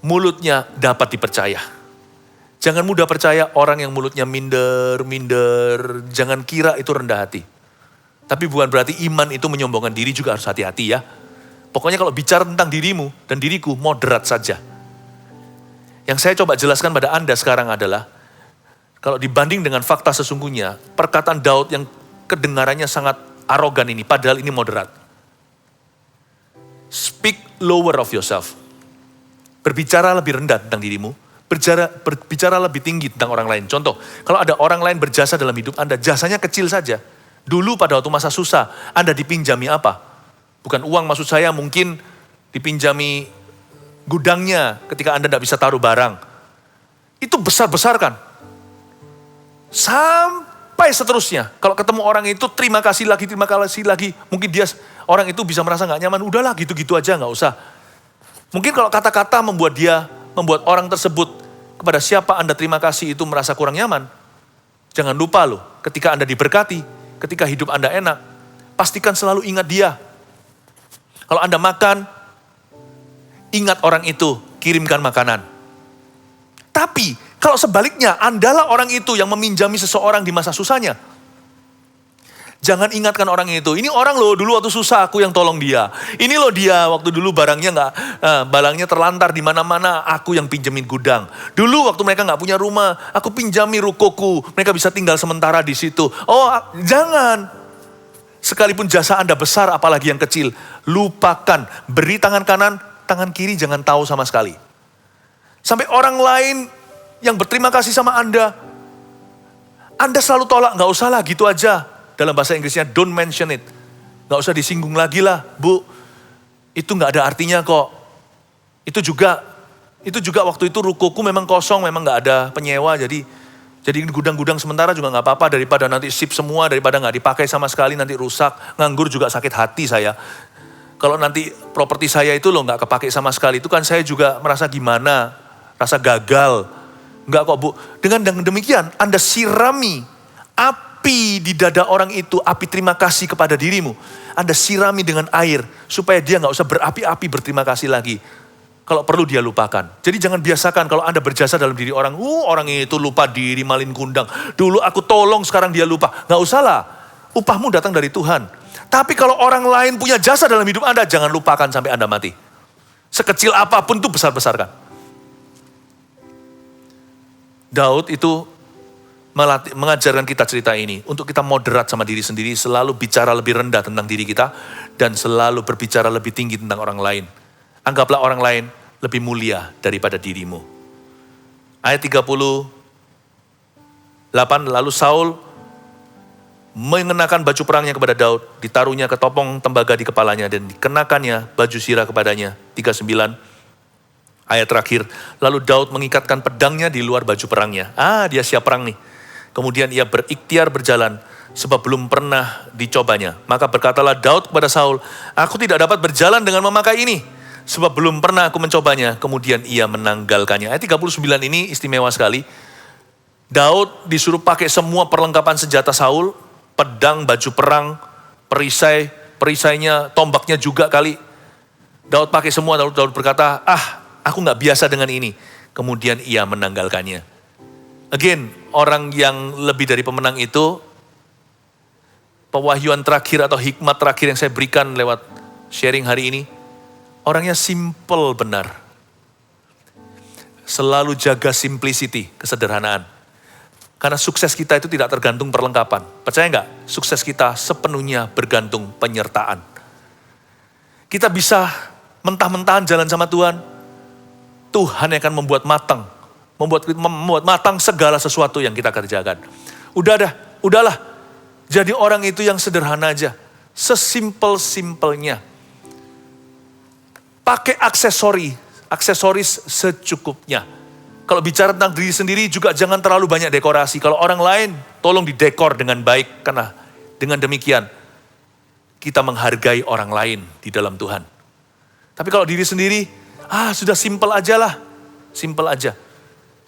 Mulutnya dapat dipercaya. Jangan mudah percaya orang yang mulutnya minder. Jangan kira itu rendah hati. Tapi bukan berarti iman itu menyombongkan diri, juga harus hati-hati ya. Pokoknya kalau bicara tentang dirimu dan diriku, moderat saja. Yang saya coba jelaskan pada Anda sekarang adalah, kalau dibanding dengan fakta sesungguhnya, perkataan Daud yang kedengarannya sangat arogan ini, padahal ini moderat. Speak lower of yourself. Berbicara lebih rendah tentang dirimu, berbicara lebih tinggi tentang orang lain. Contoh, kalau ada orang lain berjasa dalam hidup Anda, jasanya kecil saja. Dulu pada waktu masa susah, Anda dipinjami apa? Bukan uang, maksud saya mungkin dipinjami gudangnya ketika Anda tidak bisa taruh barang. Itu besar-besarkan. Sampai seterusnya. Kalau ketemu orang itu terima kasih lagi. Mungkin orang itu bisa merasa gak nyaman. Udahlah gitu-gitu aja, gak usah. Mungkin kalau kata-kata membuat orang tersebut, kepada siapa Anda terima kasih itu merasa kurang nyaman. Jangan lupa loh, ketika Anda diberkati, ketika hidup Anda enak, pastikan selalu ingat dia. Kalau Anda makan, ingat orang itu, kirimkan makanan. Tapi, kalau sebaliknya, Andalah orang itu yang meminjami seseorang di masa susahnya. Jangan ingatkan orang itu. Ini orang loh, dulu waktu susah aku yang tolong dia. Ini loh dia waktu dulu barangnya terlantar di mana-mana, aku yang pinjemin gudang. Dulu waktu mereka nggak punya rumah, aku pinjami rukoku. Mereka bisa tinggal sementara di situ. Oh, jangan. Sekalipun jasa Anda besar, apalagi yang kecil, lupakan. Beri tangan kanan, tangan kiri jangan tahu sama sekali. Sampai orang lain yang berterima kasih sama Anda selalu tolak, nggak usah lah gitu aja. Dalam bahasa Inggrisnya, don't mention it. Gak usah disinggung lagi lah, Bu. Itu gak ada artinya kok. Itu juga waktu itu rukoku memang kosong, memang gak ada penyewa. Jadi gudang-gudang sementara juga gak apa-apa. Daripada nanti sip semua, daripada gak dipakai sama sekali, nanti rusak. Nganggur juga sakit hati saya. Kalau nanti properti saya itu loh gak kepake sama sekali. Itu kan saya juga merasa gimana, rasa gagal. Enggak kok Bu. Dengan demikian, Anda sirami api di dada orang itu, api terima kasih kepada dirimu. Anda sirami dengan air, supaya dia gak usah berapi-api berterima kasih lagi. Kalau perlu dia lupakan. Jadi jangan biasakan kalau Anda berjasa dalam diri orang, orang itu lupa diri, malin kundang. Dulu aku tolong, sekarang dia lupa. Gak usah lah, upahmu datang dari Tuhan. Tapi kalau orang lain punya jasa dalam hidup Anda, jangan lupakan sampai Anda mati. Sekecil apapun itu besar-besarkan. Daud itu mengajarkan kita cerita ini untuk kita moderat sama diri sendiri, selalu bicara lebih rendah tentang diri kita dan selalu berbicara lebih tinggi tentang orang lain. Anggaplah orang lain lebih mulia daripada dirimu. Ayat 38, lalu Saul mengenakan baju perangnya kepada Daud, ditaruhnya ketopong tembaga di kepalanya dan dikenakannya baju sirah kepadanya. 39, ayat terakhir, lalu Daud mengikatkan pedangnya di luar baju perangnya. Dia siap perang nih. Kemudian ia berikhtiar berjalan, sebab belum pernah dicobanya. Maka berkatalah Daud kepada Saul, aku tidak dapat berjalan dengan memakai ini, sebab belum pernah aku mencobanya. Kemudian ia menanggalkannya. Ayat 39 ini istimewa sekali. Daud disuruh pakai semua perlengkapan senjata Saul, pedang, baju perang, perisainya, tombaknya juga kali. Daud pakai semua, Daud berkata, aku gak biasa dengan ini. Kemudian ia menanggalkannya. Again, orang yang lebih dari pemenang itu, pewahyuan terakhir atau hikmat terakhir yang saya berikan lewat sharing hari ini, orangnya simple benar. Selalu jaga simplicity, kesederhanaan. Karena sukses kita itu tidak tergantung perlengkapan. Percaya nggak? Sukses kita sepenuhnya bergantung penyertaan. Kita bisa mentah-mentahan jalan sama Tuhan, Tuhan yang akan membuat matang. Membuat matang segala sesuatu yang kita kerjakan. Udahlah. Jadi orang itu yang sederhana aja. Sesimpel-simpelnya. Pakai aksesoris secukupnya. Kalau bicara tentang diri sendiri juga jangan terlalu banyak dekorasi. Kalau orang lain tolong didekor dengan baik. Karena dengan demikian kita menghargai orang lain di dalam Tuhan. Tapi kalau diri sendiri, sudah simpel aja lah. Simpel aja.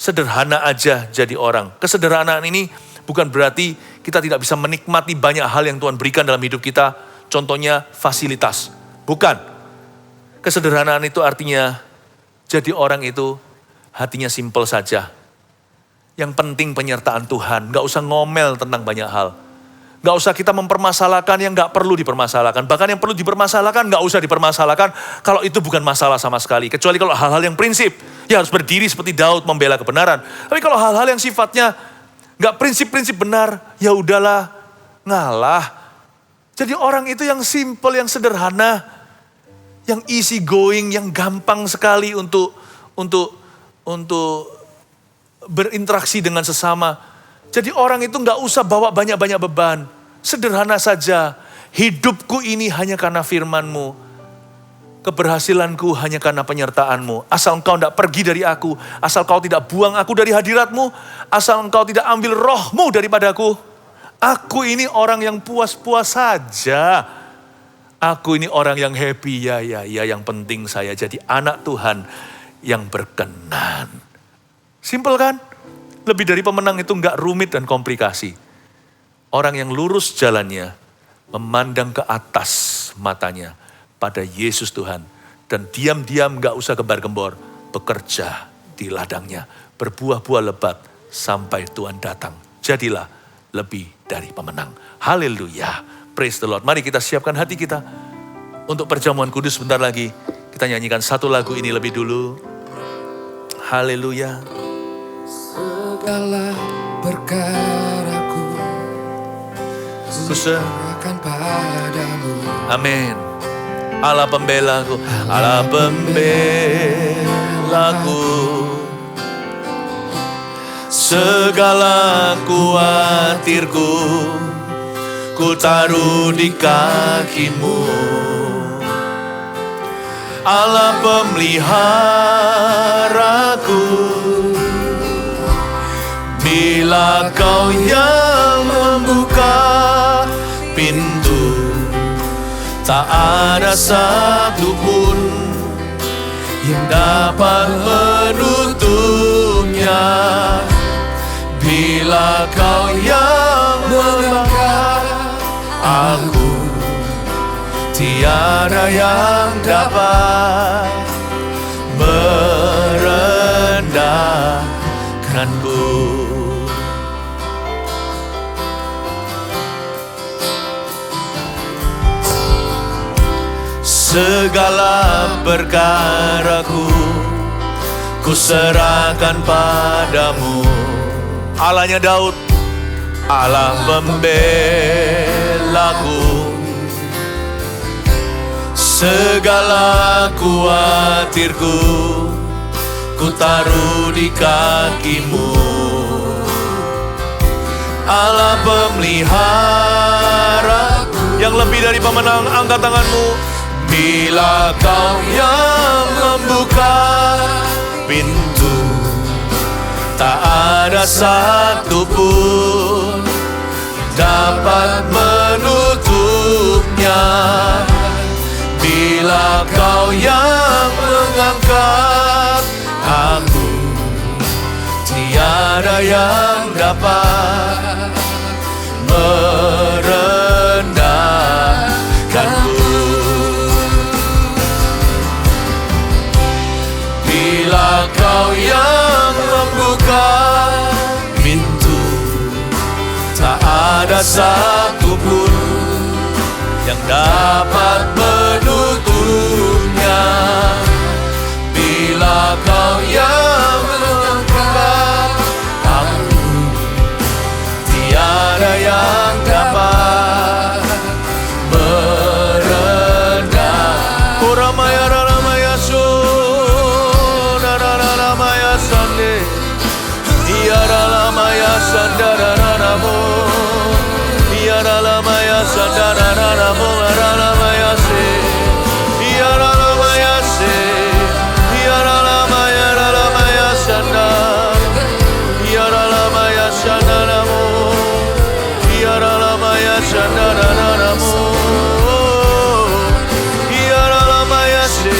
Sederhana aja jadi orang. Kesederhanaan ini bukan berarti kita tidak bisa menikmati banyak hal yang Tuhan berikan dalam hidup kita. Contohnya fasilitas. Bukan. Kesederhanaan itu artinya jadi orang itu hatinya simpel saja. Yang penting penyertaan Tuhan. Gak usah ngomel tentang banyak hal. Gak usah kita mempermasalahkan yang gak perlu dipermasalahkan. Bahkan yang perlu dipermasalahkan gak usah dipermasalahkan kalau itu bukan masalah sama sekali. Kecuali kalau hal-hal yang prinsip. Ya harus berdiri seperti Daud membela kebenaran. Tapi kalau hal-hal yang sifatnya gak prinsip-prinsip benar, ya udahlah, ngalah. Jadi orang itu yang simple, yang sederhana, yang easy going, yang gampang sekali untuk berinteraksi dengan sesama. Jadi orang itu gak usah bawa banyak-banyak beban. Sederhana saja. Hidupku ini hanya karena firman-Mu. Keberhasilanku hanya karena penyertaan-Mu. Asal Engkau tidak pergi dari aku. Asal Kau tidak buang aku dari hadirat-Mu. Asal Engkau tidak ambil roh-Mu daripadaku. Aku ini orang yang puas-puas saja. Aku ini orang yang happy. Ya, yang penting saya jadi anak Tuhan yang berkenan. Simple kan? Lebih dari pemenang itu enggak rumit dan komplikasi. Orang yang lurus jalannya, memandang ke atas matanya pada Yesus Tuhan. Dan diam-diam enggak usah gembar-gembor, bekerja di ladangnya, berbuah-buah lebat sampai Tuhan datang. Jadilah lebih dari pemenang. Haleluya. Praise the Lord. Mari kita siapkan hati kita untuk perjamuan kudus sebentar lagi. Kita nyanyikan satu lagu ini lebih dulu. Haleluya. Segala perkaraku kuserahkan padamu. Amin. Allah pembelaku, Allah pembelaku. Segala kuatirku ku taruh di kakimu. Allah pemeliharaku. Bila kau yang membuka pintu, tak ada satupun yang dapat menutupnya. Bila kau yang mengangkat aku, tiada yang dapat merendahkanku. Segala perkaraku ku serahkan padamu. Allahnya Daud, Allah pembelaku. Segala kuatirku ku taruh di kakimu. Allah pemelihara yang lebih dari pemenang, angkat tanganmu. Bila kau yang membuka pintu, tak ada satupun dapat menutupnya. Bila kau yang mengangkat aku, tiada yang dapat merendahkanku. Bila kau yang membuka pintu, tak ada satupun yang dapat menutupnya. Bila kau yang mengangkat aku, tiada yang dapat merendah. Uramaya ramaya Ramaya Sande, Iara Lamaya Sandararamo, Iara Lamaya Sandararamo, Lamaya Se, Iara Lamaya Se, Iara Lamaya Sandar, Iara Lamaya Sandaramo, Iara Lamaya Sandararamo, Iara Lamaya Se,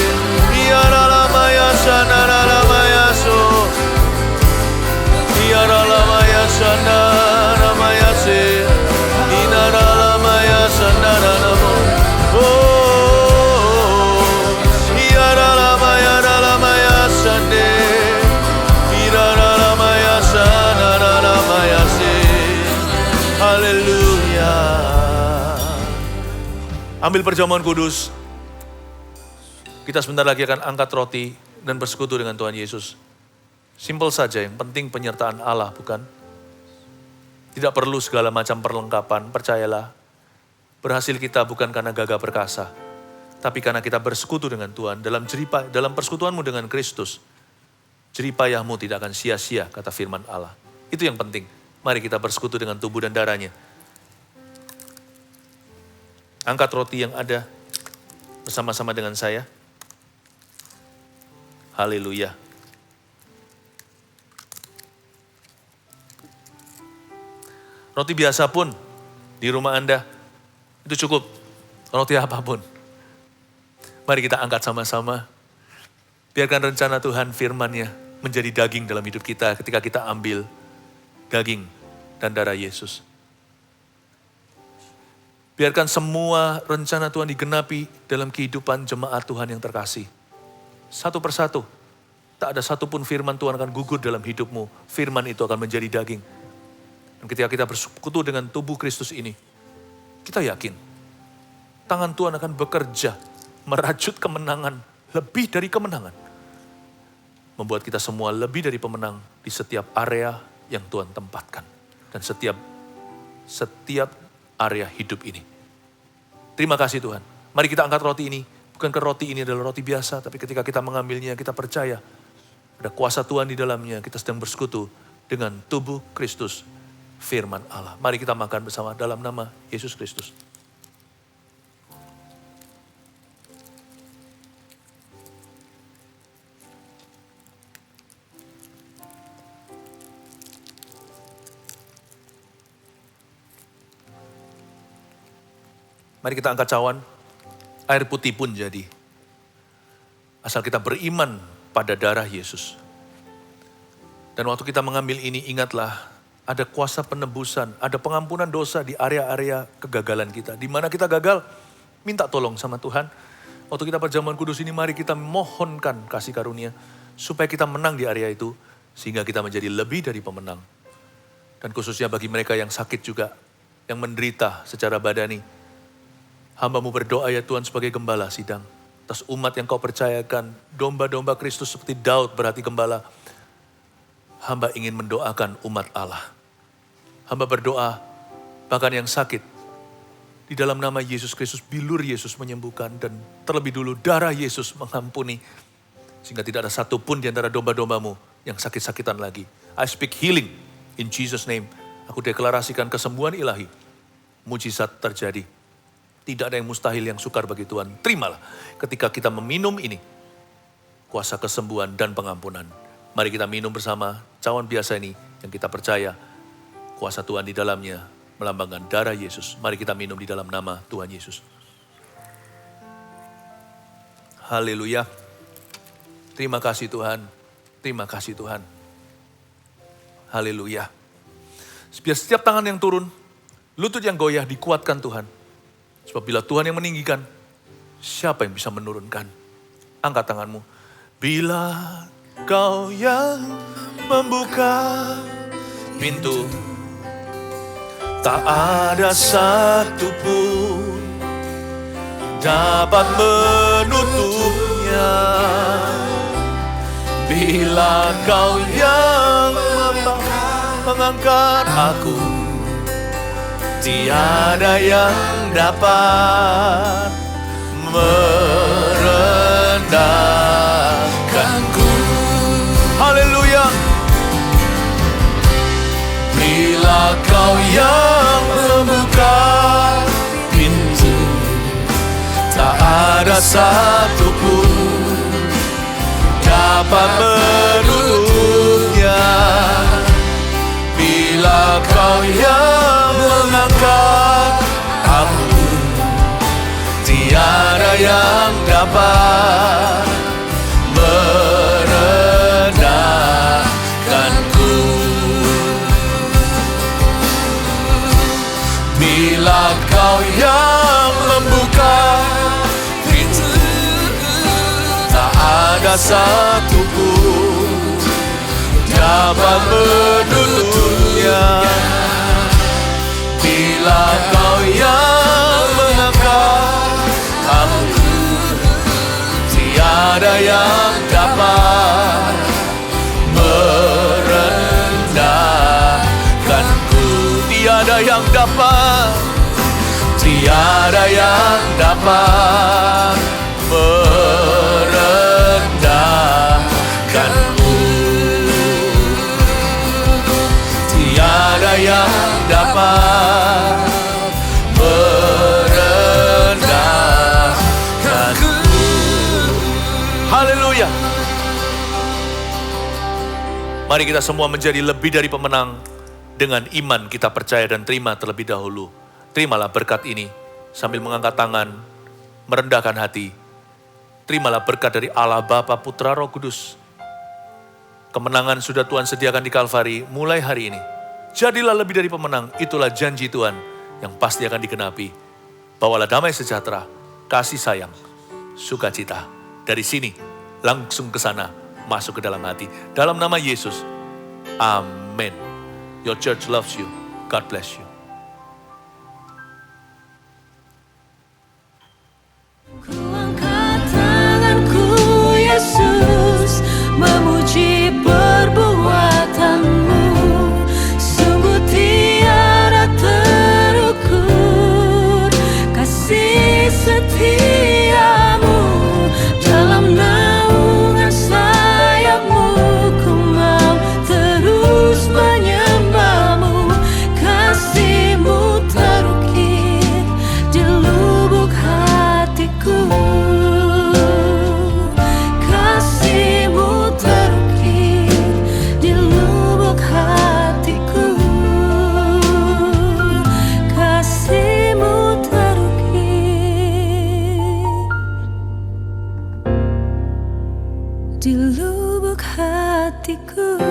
Iara Lamaya Sandararamo. Iara lamaya sandaramaya se, inara lamaya sandaramo. Oh, iara lamaya sande, irara lamaya sandaramaya se. Haleluya. Ambil perjamuan kudus. Kita sebentar lagi akan angkat roti dan bersekutu dengan Tuhan Yesus. Simpel saja, yang penting penyertaan Allah, bukan? Tidak perlu segala macam perlengkapan, percayalah. Berhasil kita bukan karena gagah perkasa, tapi karena kita bersekutu dengan Tuhan. Dalam persekutuanmu dengan Kristus, jeripayahmu tidak akan sia-sia, kata firman Allah. Itu yang penting. Mari kita bersekutu dengan tubuh dan darahnya. Angkat roti yang ada bersama-sama dengan saya. Haleluya. Roti biasa pun di rumah Anda, itu cukup. Roti apapun. Mari kita angkat sama-sama. Biarkan rencana Tuhan firman-Nya menjadi daging dalam hidup kita ketika kita ambil daging dan darah Yesus. Biarkan semua rencana Tuhan digenapi dalam kehidupan jemaat Tuhan yang terkasih. Satu persatu. Tak ada satupun firman Tuhan akan gugur dalam hidupmu. Firman itu akan menjadi daging. Dan ketika kita bersekutu dengan tubuh Kristus ini, kita yakin tangan Tuhan akan bekerja merajut kemenangan, lebih dari kemenangan. Membuat kita semua lebih dari pemenang di setiap area yang Tuhan tempatkan. Dan setiap area hidup ini. Terima kasih Tuhan. Mari kita angkat roti ini. Bukankah roti ini adalah roti biasa, tapi ketika kita mengambilnya, kita percaya ada kuasa Tuhan di dalamnya. Kita sedang bersekutu dengan tubuh Kristus, firman Allah. Mari kita makan bersama dalam nama Yesus Kristus. Mari kita angkat cawan. Air putih pun jadi. Asal kita beriman pada darah Yesus. Dan waktu kita mengambil ini, ingatlah ada kuasa penebusan, ada pengampunan dosa di area-area kegagalan kita. Di mana kita gagal, minta tolong sama Tuhan. Waktu kita perjamuan kudus ini, mari kita mohonkan kasih karunia. Supaya kita menang di area itu, sehingga kita menjadi lebih dari pemenang. Dan khususnya bagi mereka yang sakit juga, yang menderita secara badani. Hamba-Mu berdoa ya Tuhan sebagai gembala sidang. Atas umat yang Kau percayakan, domba-domba Kristus seperti Daud berhati gembala. Hamba ingin mendoakan umat Allah. Hamba berdoa, bahkan yang sakit. Di dalam nama Yesus Kristus, bilur Yesus menyembuhkan. Dan terlebih dulu darah Yesus mengampuni. Sehingga tidak ada satupun di antara domba-domba-Mu yang sakit-sakitan lagi. I speak healing in Jesus' name. Aku deklarasikan kesembuhan ilahi. Mujizat terjadi. Tidak ada yang mustahil yang sukar bagi Tuhan. Terimalah ketika kita meminum ini. Kuasa kesembuhan dan pengampunan. Mari kita minum bersama cawan biasa ini yang kita percaya. Kuasa Tuhan di dalamnya melambangkan darah Yesus. Mari kita minum di dalam nama Tuhan Yesus. Haleluya. Terima kasih Tuhan. Terima kasih Tuhan. Haleluya. Biar setiap tangan yang turun, lutut yang goyah dikuatkan Tuhan. Sebab bila Tuhan yang meninggikan, siapa yang bisa menurunkan? Angkat tanganmu. Bila Kau yang membuka pintu, tak ada satupun dapat menutupnya. Bila Kau yang mengangkat aku, tiada yang dapat merendahkanku. Haleluya. Bila Kau yang membuka pintu, tak ada satupun dapat menutupnya. Bila Kau yang mengangkat aku, tiada yang dapat merendahkanku. Bila Kau yang membuka pintu, tak ada satupun dapat menutupnya. Bila Kau yang mengangkat aku, tiada yang dapat merendahkanku. Tiada yang dapat, tiada yang dapat merendahkanku. Tiada yang dapat merendahkanku. Haleluya. Mari kita semua menjadi lebih dari pemenang. Dengan iman kita percaya dan terima terlebih dahulu. Terimalah berkat ini sambil mengangkat tangan, merendahkan hati. Terimalah berkat dari Allah Bapa, Putra, Roh Kudus. Kemenangan sudah Tuhan sediakan di Kalvari mulai hari ini. Jadilah lebih dari pemenang, itulah janji Tuhan yang pasti akan digenapi. Bawalah damai sejahtera, kasih sayang, sukacita. Dari sini langsung ke sana, masuk ke dalam hati. Dalam nama Yesus, amin. Your church loves you. God bless you. Ku angkat tanganku Yesus, memuji perbuatanmu. Sungguh tiada terukur kasih setiamu. Dalam naungan sayapmu ku mau terus menyembahmu. Kasihmu terukir di lubuk hatiku. Kasihmu terukir di lubuk hatiku. Kasihmu terukir di lubuk hatiku.